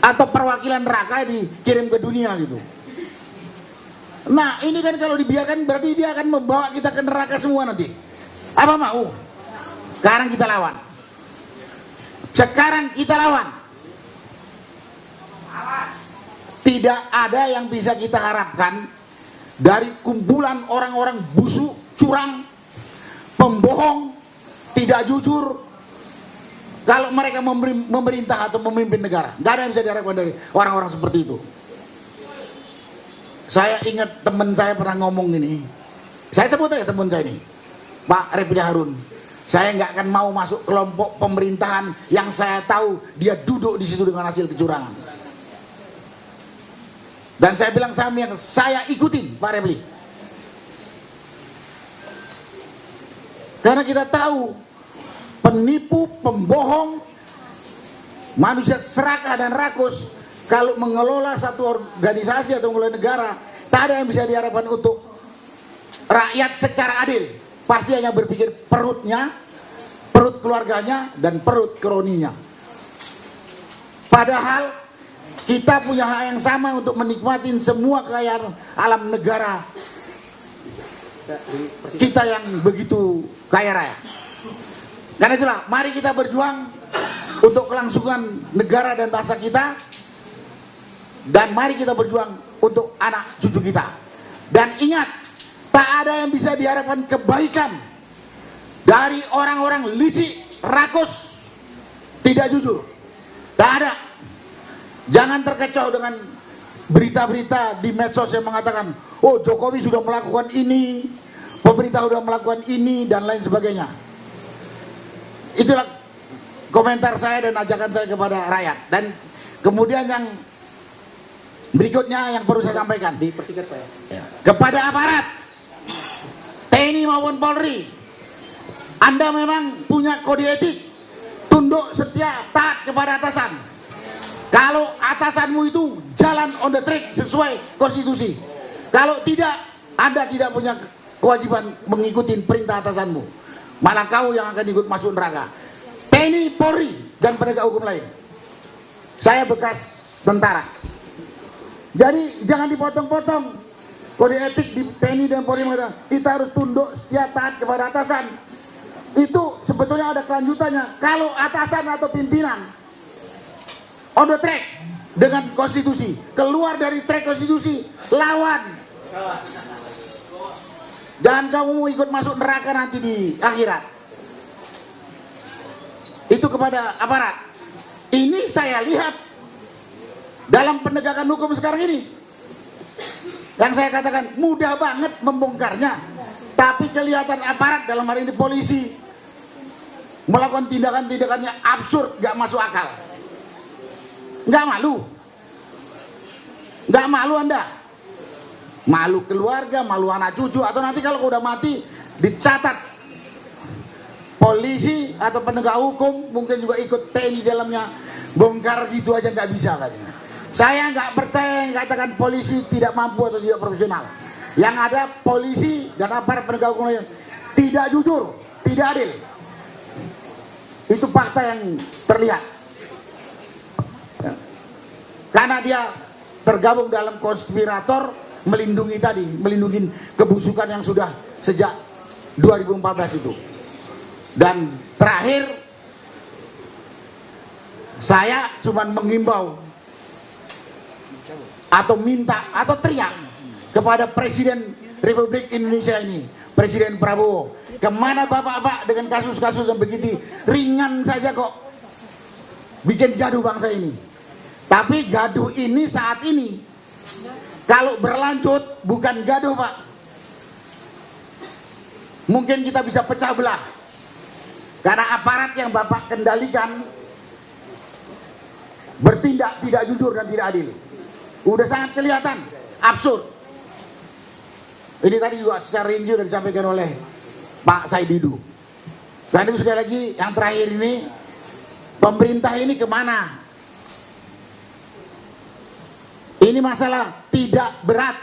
atau perwakilan neraka dikirim ke dunia gitu. Nah ini kan kalau dibiarkan berarti dia akan membawa kita ke neraka semua nanti. Apa mau? Sekarang kita lawan. Sekarang kita lawan. Tidak ada yang bisa kita harapkan dari kumpulan orang-orang busuk, curang, pembohong, tidak jujur. Kalau mereka memerintah atau memimpin negara, nggak ada yang bisa diharapkan dari orang-orang seperti itu. Saya ingat teman saya pernah ngomong ini. Saya sebut aja teman saya ini, Pak Refli Harun. Saya nggak akan mau masuk kelompok pemerintahan yang saya tahu dia duduk di situ dengan hasil kecurangan. Dan saya bilang yang saya ikutin Pak Refli. Karena kita tahu penipu, pembohong, manusia serakah dan rakus. Kalau mengelola satu organisasi atau mengelola negara, tak ada yang bisa diharapkan untuk rakyat secara adil. Pasti hanya berpikir perutnya, perut keluarganya, dan perut kroninya. Padahal kita punya hak yang sama untuk menikmati semua kekayaan alam negara kita yang begitu kaya raya. Karena itulah, mari kita berjuang untuk kelangsungan negara dan bangsa kita. Dan mari kita berjuang untuk anak cucu kita. Dan ingat, tak ada yang bisa diharapkan kebaikan dari orang-orang licik, rakus, tidak jujur. Tak ada. Jangan terkecoh dengan berita-berita di medsos yang mengatakan, oh Jokowi sudah melakukan ini, pemerintah sudah melakukan ini, dan lain sebagainya. Itulah komentar saya dan ajakan saya kepada rakyat. Dan kemudian yang berikutnya yang perlu saya sampaikan, Dipersingkat Pak ya. kepada aparat TNI maupun Polri, Anda memang punya kode etik, tunduk, setia, taat kepada atasan. Kalau atasanmu itu jalan on the track sesuai konstitusi. Kalau tidak, Anda tidak punya kewajiban mengikuti perintah atasanmu. Malah kau yang akan ikut masuk neraka. TNI, Polri, dan penegak hukum lain. Saya bekas tentara. Jadi jangan dipotong-potong. Kode etik di TNI dan Polri mengatakan kita harus tunduk, setia, taat kepada atasan. Itu sebetulnya ada kelanjutannya. Kalau atasan atau pimpinan on the track dengan konstitusi, keluar dari track konstitusi, lawan. Jangan kamu ikut masuk neraka nanti di akhirat. Itu kepada aparat. Ini saya lihat dalam penegakan hukum sekarang ini. Yang saya katakan mudah banget membongkarnya. Tapi kelihatan aparat, dalam hari ini polisi, melakukan tindakan-tindakannya absurd, gak masuk akal. Gak malu. Gak malu Anda. Malu keluarga, malu anak cucu, atau nanti kalau udah mati dicatat polisi atau penegak hukum mungkin juga ikut TNI dalamnya, bongkar gitu aja nggak bisa katanya. Saya nggak percaya yang katakan polisi tidak mampu atau tidak profesional. Yang ada polisi dan aparat penegak hukum tidak jujur, tidak adil. Itu fakta yang terlihat. Karena dia tergabung dalam konspirator, melindungi kebusukan yang sudah sejak 2014 itu. Dan terakhir saya cuma mengimbau atau minta atau teriak kepada Presiden Republik Indonesia ini, Presiden Prabowo, kemana bapak-bapak dengan kasus-kasus yang begitu ringan saja kok bikin gaduh bangsa ini. Tapi gaduh ini saat ini kalau berlanjut bukan gaduh Pak, mungkin kita bisa pecah belah. Karena aparat yang Bapak kendalikan bertindak tidak jujur dan tidak adil. Udah sangat kelihatan, absurd. Ini tadi juga secara rinci sudah disampaikan oleh Pak Said Didu. Dan itu sekali lagi yang terakhir ini, pemerintah ini kemana? Ini masalah tidak berat.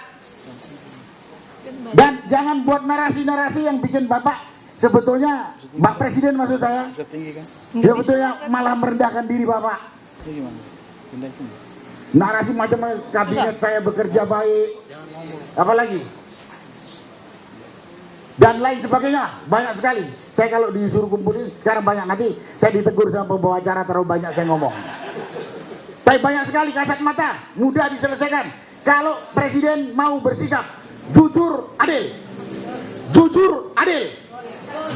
Dan jangan buat narasi-narasi yang bikin Bapak, sebetulnya Pak Presiden maksud saya, sebetulnya malah merendahkan diri Bapak. Narasi macam kabinet saya bekerja baik, apalagi dan lain sebagainya, banyak sekali. Saya kalau disuruh kumpulin sekarang banyak, nanti saya ditegur sama pembawa acara terlalu banyak saya ngomong. Tapi banyak sekali kasat mata, mudah diselesaikan. Kalau Presiden mau bersikap jujur, adil,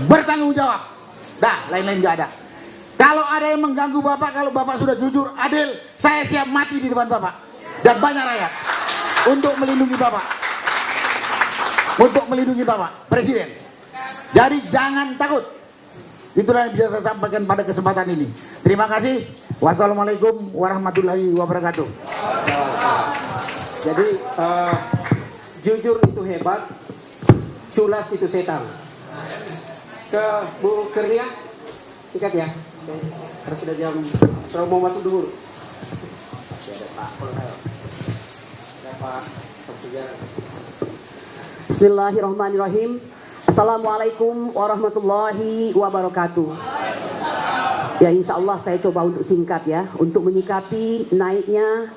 bertanggung jawab. Dah, lain-lain nggak ada. Kalau ada yang mengganggu Bapak, kalau Bapak sudah jujur, adil, saya siap mati di depan Bapak dan banyak rakyat untuk melindungi Bapak, Presiden. Jadi jangan takut. Itulah yang bisa saya sampaikan pada kesempatan ini. Terima kasih. Wassalamualaikum warahmatullahi wabarakatuh. Jadi jujur itu hebat, culas itu setan. Ke Bu Kurnia, sikat ya. Karena sudah jam, saya mau masuk dulu. Bismillahirrahmanirrahim. Assalamualaikum warahmatullahi wabarakatuh. Ya, insya Allah saya coba untuk singkat ya, untuk menyikapi naiknya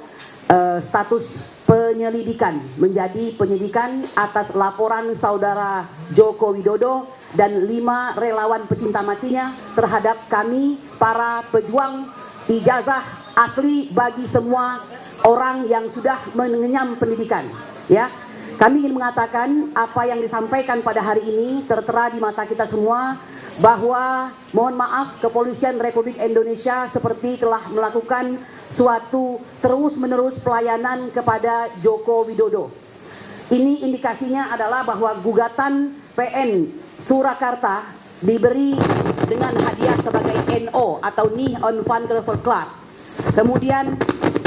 status penyelidikan menjadi penyidikan atas laporan saudara Joko Widodo dan 5 relawan pecinta matinya terhadap kami para pejuang ijazah asli bagi semua orang yang sudah mengenyam pendidikan. Ya, kami ingin mengatakan apa yang disampaikan pada hari ini tertera di mata kita semua bahwa mohon maaf Kepolisian Republik Indonesia seperti telah melakukan suatu terus-menerus pelayanan kepada Joko Widodo. Ini indikasinya adalah bahwa gugatan PN Surakarta diberi dengan hadiah sebagai NO atau Knee on Van Gravel Club. Kemudian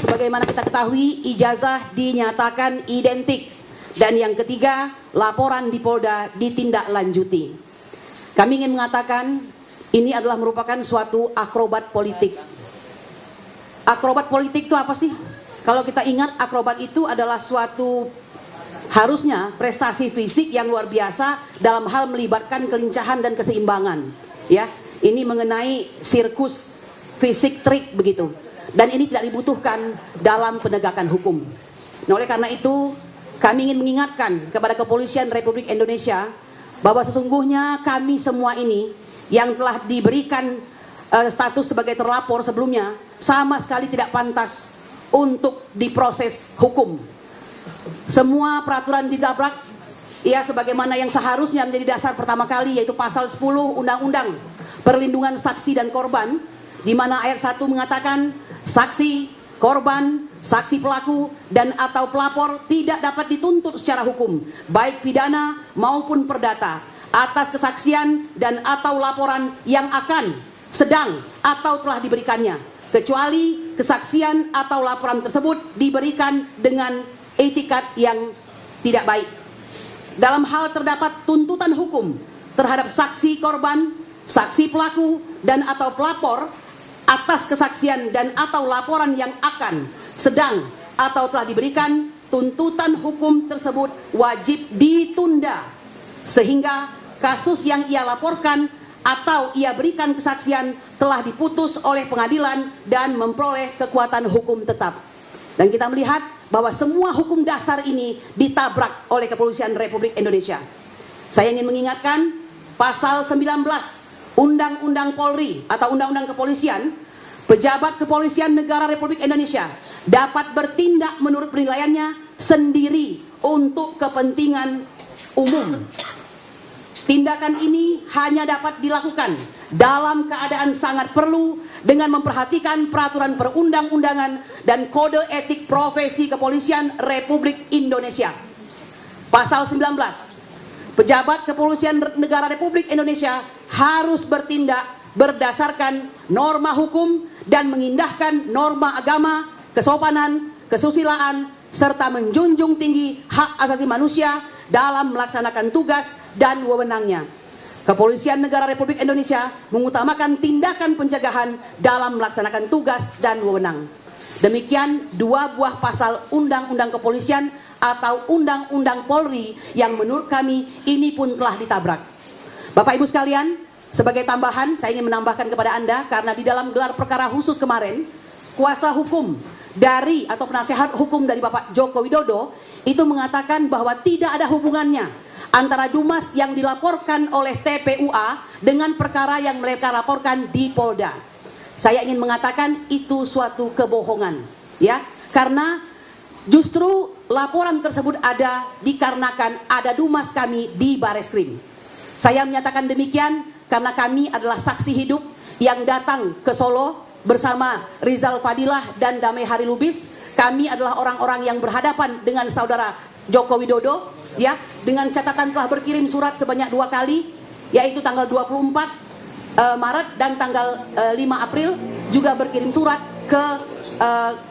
sebagaimana kita ketahui ijazah dinyatakan identik. Dan yang ketiga, laporan di Polda ditindaklanjuti. Kami ingin mengatakan ini adalah merupakan suatu akrobat politik. Akrobat politik itu apa sih? Kalau kita ingat akrobat itu adalah suatu harusnya prestasi fisik yang luar biasa dalam hal melibatkan kelincahan dan keseimbangan. Ya, ini mengenai sirkus fisik trik begitu. Dan ini tidak dibutuhkan dalam penegakan hukum. Nah, oleh karena itu kami ingin mengingatkan kepada Kepolisian Republik Indonesia bahwa sesungguhnya kami semua ini yang telah diberikan status sebagai terlapor sebelumnya sama sekali tidak pantas untuk diproses hukum. Semua peraturan ditabrak ya sebagaimana yang seharusnya menjadi dasar pertama kali, yaitu pasal 10 Undang-Undang Perlindungan Saksi dan Korban, di mana ayat 1 mengatakan saksi, korban, saksi pelaku dan atau pelapor tidak dapat dituntut secara hukum baik pidana maupun perdata atas kesaksian dan atau laporan yang akan, sedang atau telah diberikannya, kecuali kesaksian atau laporan tersebut diberikan dengan etikat yang tidak baik. Dalam hal terdapat tuntutan hukum terhadap saksi korban, saksi pelaku dan atau pelapor atas kesaksian dan atau laporan yang akan, sedang atau telah diberikan, tuntutan hukum tersebut wajib ditunda sehingga kasus yang ia laporkan atau ia berikan kesaksian telah diputus oleh pengadilan dan memperoleh kekuatan hukum tetap. Dan kita melihat bahwa semua hukum dasar ini ditabrak oleh Kepolisian Republik Indonesia. Saya ingin mengingatkan pasal 19 Undang-Undang Polri atau Undang-Undang Kepolisian, pejabat kepolisian negara Republik Indonesia dapat bertindak menurut penilaiannya sendiri untuk kepentingan umum. Tindakan ini hanya dapat dilakukan dalam keadaan sangat perlu dengan memperhatikan peraturan perundang-undangan dan kode etik profesi kepolisian Republik Indonesia. Pasal 19. Pejabat kepolisian negara Republik Indonesia harus bertindak berdasarkan norma hukum dan mengindahkan norma agama, kesopanan, kesusilaan, serta menjunjung tinggi hak asasi manusia dalam melaksanakan tugas dan wewenangnya. Kepolisian negara Republik Indonesia mengutamakan tindakan pencegahan dalam melaksanakan tugas dan wewenang. Demikian dua buah pasal Undang-Undang Kepolisian atau Undang-Undang Polri yang menurut kami ini pun telah ditabrak. Bapak Ibu sekalian, sebagai tambahan saya ingin menambahkan kepada Anda, karena di dalam gelar perkara khusus kemarin, kuasa hukum dari atau penasehat hukum dari Bapak Joko Widodo itu mengatakan bahwa tidak ada hubungannya antara Dumas yang dilaporkan oleh TPUA dengan perkara yang mereka laporkan di Polda. Saya ingin mengatakan itu suatu kebohongan, ya, karena justru laporan tersebut ada dikarenakan ada Dumas kami di Bareskrim. Saya menyatakan demikian karena kami adalah saksi hidup yang datang ke Solo bersama Rizal Fadilah dan Damai Hari Lubis. Kami adalah orang-orang yang berhadapan dengan saudara Joko Widodo, ya, dengan catatan telah berkirim surat sebanyak 2 kali, yaitu tanggal 24 Maret dan tanggal 5 April juga berkirim surat ke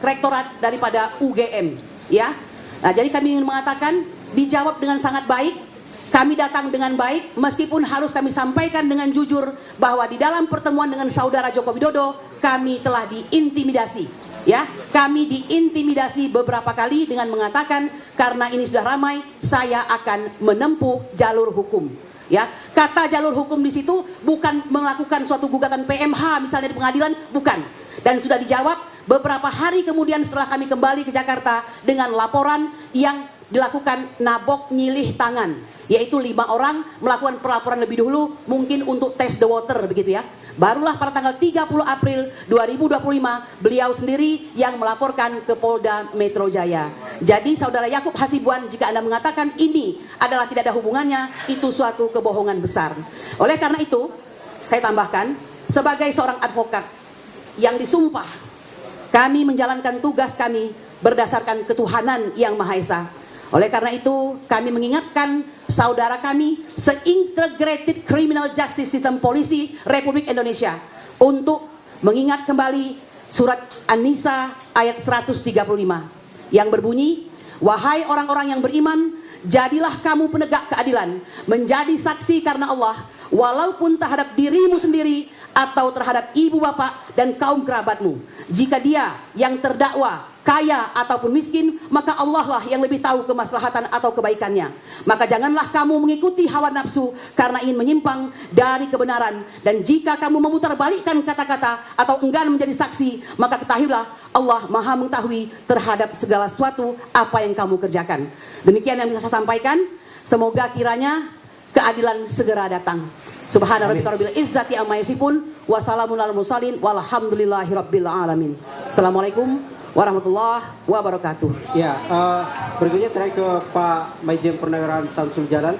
rektorat daripada UGM, ya. Nah, jadi kami ingin mengatakan dijawab dengan sangat baik. Kami datang dengan baik meskipun harus kami sampaikan dengan jujur bahwa di dalam pertemuan dengan saudara Joko Widodo kami telah diintimidasi, ya. Kami diintimidasi beberapa kali dengan mengatakan karena ini sudah ramai saya akan menempuh jalur hukum. Ya, kata jalur hukum di situ bukan melakukan suatu gugatan PMH misalnya di pengadilan, bukan. Dan sudah dijawab beberapa hari kemudian setelah kami kembali ke Jakarta dengan laporan yang dilakukan nabok nyilih tangan, yaitu 5 orang melakukan pelaporan lebih dahulu mungkin untuk test the water begitu ya. Barulah pada tanggal 30 April 2025 beliau sendiri yang melaporkan ke Polda Metro Jaya. Jadi saudara Yakub Hasibuan, jika Anda mengatakan ini adalah tidak ada hubungannya, itu suatu kebohongan besar. Oleh karena itu saya tambahkan, sebagai seorang advokat yang disumpah, kami menjalankan tugas kami berdasarkan ketuhanan yang Maha Esa. Oleh karena itu, kami mengingatkan saudara kami se-Integrated Criminal Justice System Polisi Republik Indonesia untuk mengingat kembali surat An-Nisa ayat 135 yang berbunyi, wahai orang-orang yang beriman, jadilah kamu penegak keadilan, menjadi saksi karena Allah, walaupun terhadap dirimu sendiri atau terhadap ibu bapak dan kaum kerabatmu. Jika dia yang terdakwa kaya ataupun miskin, maka Allah lah yang lebih tahu kemaslahatan atau kebaikannya. Maka janganlah kamu mengikuti hawa nafsu karena ingin menyimpang dari kebenaran. Dan jika kamu memutarbalikkan kata-kata atau enggan menjadi saksi, maka ketahuilah Allah Maha mengetahui terhadap segala sesuatu apa yang kamu kerjakan. Demikian yang bisa saya sampaikan. Semoga kiranya keadilan segera datang. Subhana rabbika rabbil izzati amma yasifun wa salamun alal mursalin walhamdulillahi rabbil alamin. Assalamualaikum warahmatullahi wabarakatuh. Ya, berikutnya terakhir ke Pak Maijen Pernegaraan Samsul Jalal.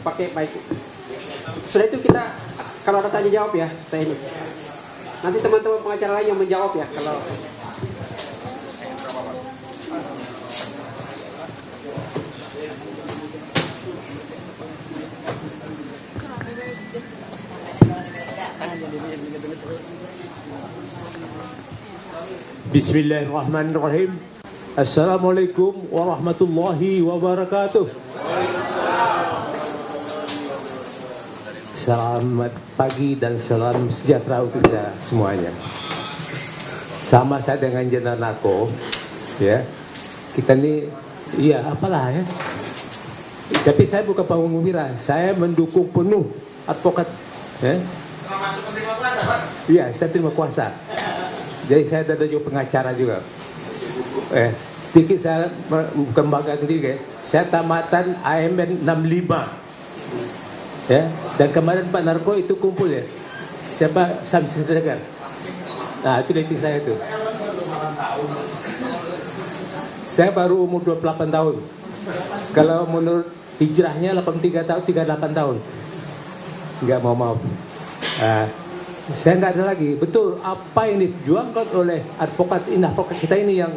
Pakai mic. Sudah itu kita kalau ada tanya jawab ya, saya ini. Nanti teman-teman pengacara lain yang menjawab ya kalau. Bismillahirrahmanirrahim. Assalamualaikum warahmatullahi wabarakatuh. Selamat pagi dan salam sejahtera untuk kita semuanya. Sama saya dengan Jenderal Nako, ya. Kita ini, iya apalah ya. Tapi saya bukan pengembira, saya mendukung penuh advokat. Ya. Termasuk penerima kuasa, Pak? Iya, saya terima kuasa. Jadi saya ada juga pengacara juga. Sedikit saya kembangkan diri, saya tamatan AMN 65. Ya, dan kemarin Pak Narko itu kumpul ya. Siapa? Samsi Sedegar. Nah, itu detik saya itu. Saya baru umur 28 tahun. Kalau menurut hijrahnya 83 tahun, 38 tahun. Enggak mau. Saya nggak ada lagi. Betul apa yang diperjuangkan oleh advokat kita ini yang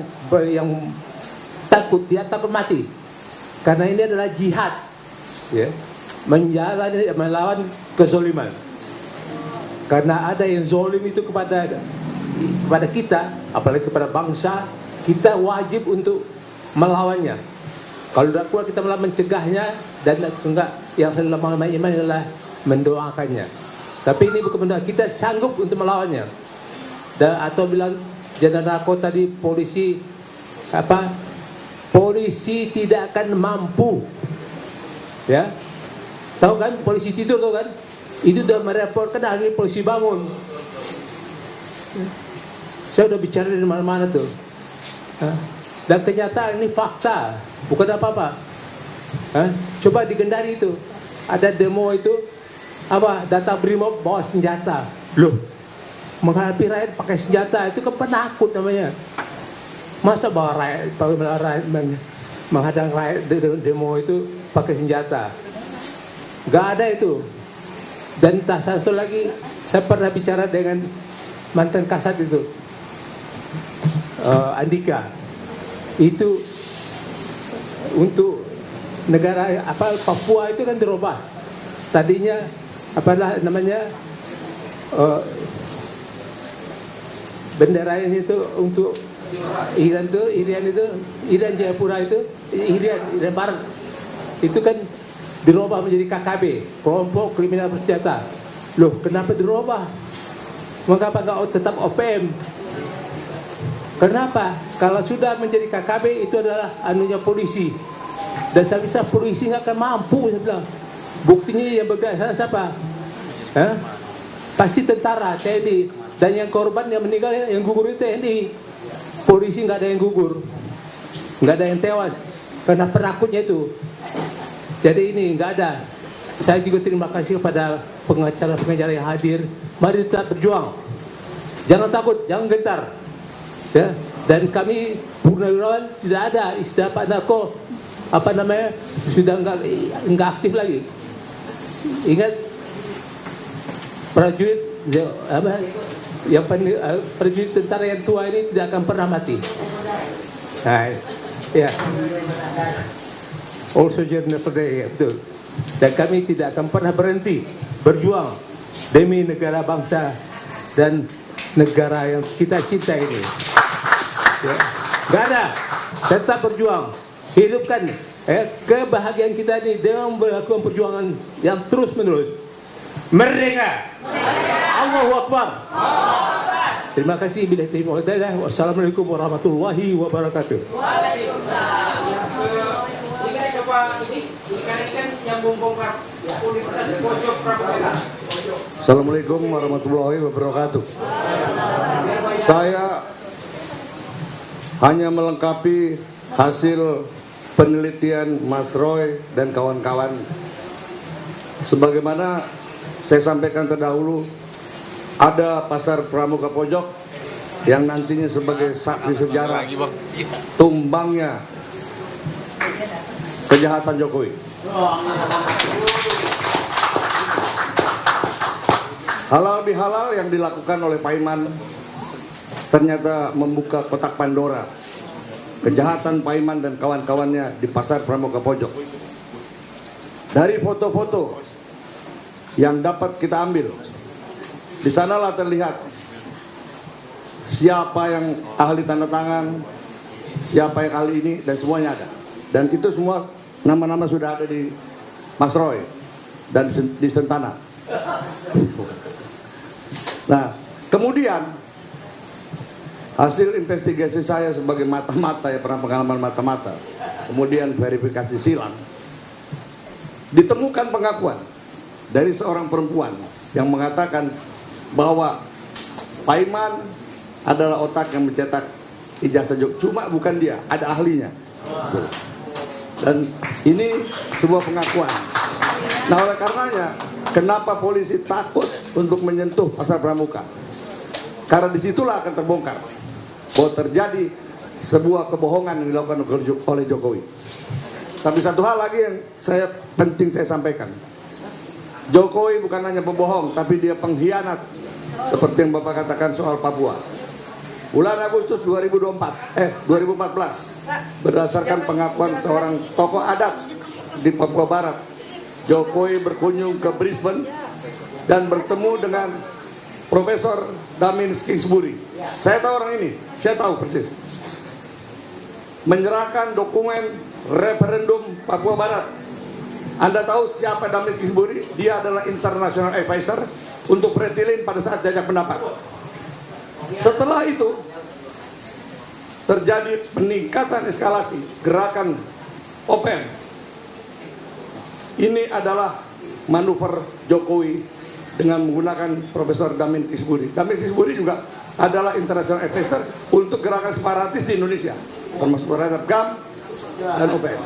takut, dia takut mati. Karena ini adalah jihad, ya, melawan kezoliman. Karena ada yang zolim itu kepada kita, apalagi kepada bangsa, kita wajib untuk melawannya. Kalau tidak kuat kita malah mencegahnya, dan enggak, yang selama iman adalah mendoakannya. Tapi ini bukan benar, kita sanggup untuk melawannya. Atau bilang Jenderal Nako tadi, polisi tidak akan mampu, ya. Tahu kan polisi tidur, tahu kan? Itu sudah mereportkan hari polisi bangun. Saya sudah bicara di mana-mana tuh. Dan kenyataan ini fakta, bukan apa-apa. Coba di Kendari itu ada demo itu, data Brimob bawa senjata. Loh, menghadapi rakyat pakai senjata itu kan penakut namanya. Masa bawa rakyat menghadang rakyat demo itu pakai senjata? Gak ada itu. Dan tak satu lagi, saya pernah bicara dengan mantan Kasat itu, Andika. Itu untuk negara Papua itu kan dirubah. Tadinya bendera ini itu untuk Irian Jayapura itu, Irian Barat itu kan dirubah menjadi KKB, kelompok kriminal bersenjata. Loh, kenapa dirubah? Mengapa nggak tetap OPM? Kenapa? Kalau sudah menjadi KKB itu adalah anunya polisi, dan saya bisa polisi nggak akan mampu, saya bilang. Buktinya yang bergerak sana siapa? Pasti tentara, TNI. Dan yang korban yang meninggal, yang gugur itu TNI. Polisi nggak ada yang gugur, nggak ada yang tewas karena penakutnya itu. Jadi ini nggak ada. Saya juga terima kasih kepada pengacara-pengacara yang hadir. Mari kita berjuang. Jangan takut, jangan gentar. Ya. Dan kami Purnawirawan tidak ada istilah Pak Narko sudah nggak aktif lagi. ingat prajurit prajurit tentara yang tua ini tidak akan pernah mati. Nah, ya. All soldiers never die, ya, betul. Dan kami tidak akan pernah berhenti berjuang demi negara bangsa dan negara yang kita cinta ini. Ya. Gak ada, tetap berjuang, hidupkan kebahagiaan kita ini dengan melakukan perjuangan yang terus menerus. Merdeka! Allahu Akbar! Terima kasih. Wassalamualaikum warahmatullahi wabarakatuh. Assalamualaikum warahmatullahi wabarakatuh. Saya hanya melengkapi hasil penelitian Mas Roy dan kawan-kawan. Sebagaimana saya sampaikan terdahulu, ada pasar Pramuka Pojok yang nantinya sebagai saksi sejarah tumbangnya kejahatan Jokowi. Halal bihalal yang dilakukan oleh Paiman ternyata membuka kotak Pandora kejahatan Paiman dan kawan-kawannya di pasar Pramuka Pojok. Dari foto-foto yang dapat kita ambil, di sanalah terlihat siapa yang ahli tanda tangan, siapa yang ahli ini, dan semuanya ada. Dan itu semua nama-nama sudah ada di Mas Roy dan di Sentana. Nah, kemudian hasil investigasi saya sebagai mata-mata, ya pernah pengalaman mata-mata, kemudian verifikasi silang, ditemukan pengakuan dari seorang perempuan yang mengatakan bahwa Paiman adalah otak yang mencetak ijazah Jokowi. Cuma bukan dia, ada ahlinya. Dan ini sebuah pengakuan. Nah, oleh karenanya, kenapa polisi takut untuk menyentuh pasar Pramuka? Karena disitulah akan terbongkar bahwa terjadi sebuah kebohongan yang dilakukan oleh Jokowi. Tapi satu hal lagi yang penting saya sampaikan. Jokowi bukan hanya pembohong, tapi dia pengkhianat. Seperti yang Bapak katakan soal Papua. Bulan Agustus 2014, berdasarkan pengakuan seorang tokoh adat di Papua Barat, Jokowi berkunjung ke Brisbane dan bertemu dengan Profesor Damins Kingsbury. Saya tahu orang ini, saya tahu persis. Menyerahkan dokumen referendum Papua Barat. Anda tahu siapa Damins Kingsbury? Dia adalah international advisor untuk Fretilin pada saat jajak pendapat. Setelah itu terjadi peningkatan eskalasi gerakan OPM. Ini adalah manuver Jokowi dengan menggunakan Profesor Damins Kingsbury. Damins Kingsbury juga adalah international advisor untuk gerakan separatis di Indonesia, termasuk terhadap GAM dan OPM.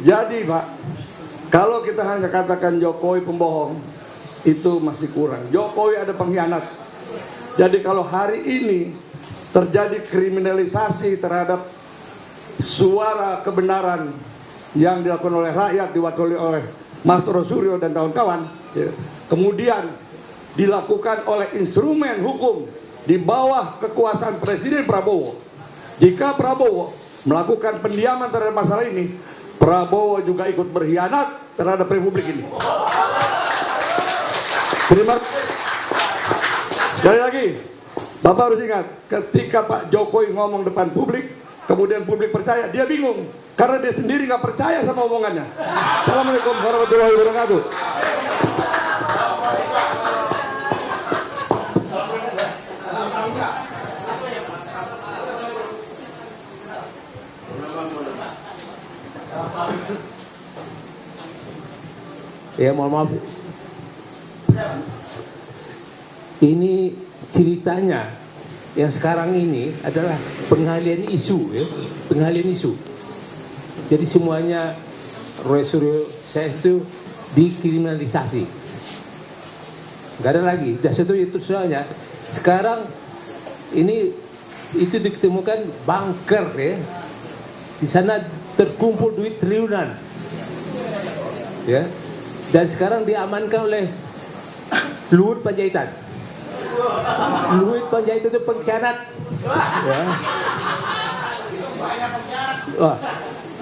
Jadi Pak, kalau kita hanya katakan Jokowi pembohong, itu masih kurang. Jokowi ada pengkhianat. Jadi kalau hari ini terjadi kriminalisasi terhadap suara kebenaran yang dilakukan oleh rakyat, diwakili oleh Mas Rosuryo dan kawan-kawan, ya, kemudian dilakukan oleh instrumen hukum di bawah kekuasaan Presiden Prabowo. Jika Prabowo melakukan pendiaman terhadap masalah ini, Prabowo juga ikut berkhianat terhadap Republik ini. Terima kasih. Sekali lagi, Bapak harus ingat, ketika Pak Jokowi ngomong depan publik, kemudian publik percaya, dia bingung. Karena dia sendiri nggak percaya sama omongannya. Assalamualaikum warahmatullahi wabarakatuh. Ya, mohon maaf. Ini ceritanya yang sekarang ini adalah pengalian isu, ya, pengalian isu. Jadi semuanya Roy Suryo saya itu dikriminalisasi. Gak ada lagi. Dan itu soalnya sekarang ini itu ditemukan bunker, ya. Di sana terkumpul duit triliunan, ya. Dan sekarang diamankan oleh Luhut Panjaitan. Luhut Panjaitan itu pengkhianat. Ya. Wah,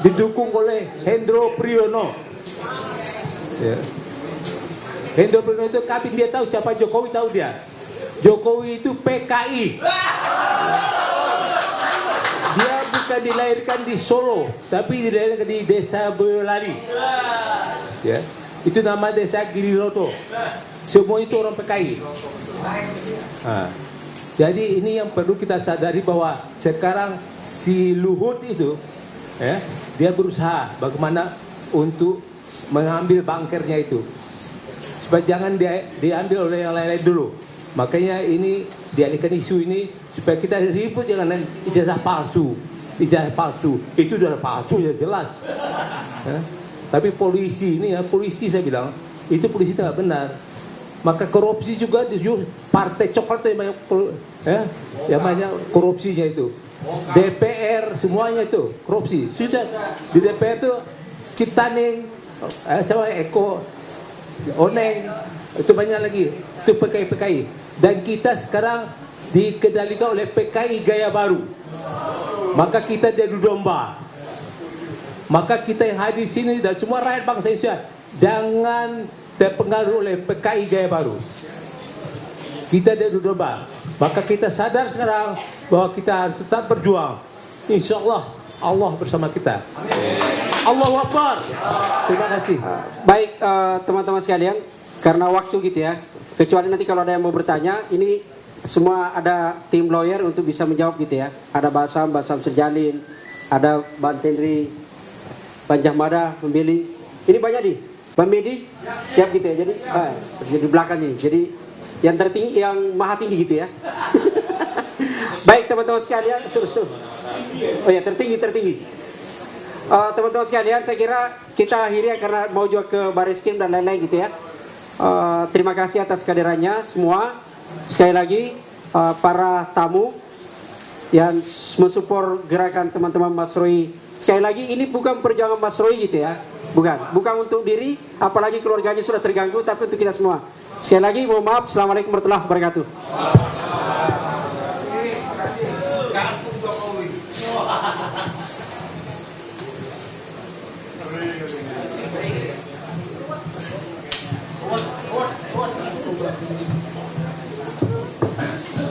didukung oleh Hendro Priyono. Ya. Hendro Priyono itu kabin, dia tahu siapa Jokowi, tahu dia. Jokowi itu PKI. Dia bukan dilahirkan di Solo, tapi dilahirkan di Desa Boyolali. Ya. Itu nama Desa Giriroto. Semua itu orang PKI. Jadi ini yang perlu kita sadari, bahwa sekarang si Luhut itu, ya, dia berusaha bagaimana untuk mengambil bangkernya itu, supaya jangan diambil oleh yang lain-lain dulu. Makanya ini dialihkan isu ini supaya kita ribut, jangan ijazah palsu. Ijazah palsu itu sudah palsu ya, jelas. Ya. Tapi polisi ini ya, polisi saya bilang itu polisi tidak benar. Maka korupsi juga di partai coklat yang banyak, ya, yang banyak korupsinya itu. DPR semuanya itu korupsi. Sudah di DPR itu Ciptaning, sama Eko, Oneng, itu banyak lagi. Itu PKI. Dan kita sekarang dikendalikan oleh PKI gaya baru. Maka kita diadu domba. Maka kita yang hadir di sini dan semua rakyat bangsa Indonesia jangan terpengaruh oleh PKI gaya baru. Kita diadu domba. Maka kita sadar sekarang bahwa kita harus tetap berjuang. Insya Allah Allah bersama kita. Allahu Akbar. Terima kasih. Baik teman-teman sekalian, karena waktu gitu ya. Kecuali nanti kalau ada yang mau bertanya, ini semua ada tim lawyer untuk bisa menjawab gitu ya. Ada Basam Sejalin, ada Bantendri, Banjahmada, Membeli. Ini banyak nih. Bang Medi siap gitu ya. Jadi di belakang ini. Jadi yang tertinggi, yang maha tinggi gitu ya. Baik teman-teman sekalian, suruh. Oh ya, tertinggi. Teman-teman sekalian, saya kira kita akhiri ya, karena mau juga ke Bareskrim dan lain-lain gitu ya. Terima kasih atas kehadirannya semua. Sekali lagi para tamu yang mensupport gerakan teman-teman Mas Roy. Sekali lagi ini bukan perjuangan Mas Roy gitu ya. Bukan untuk diri, apalagi keluarganya sudah terganggu, tapi untuk kita semua. Sekali lagi mohon maaf. Assalamualaikum warahmatullahi wabarakatuh. What?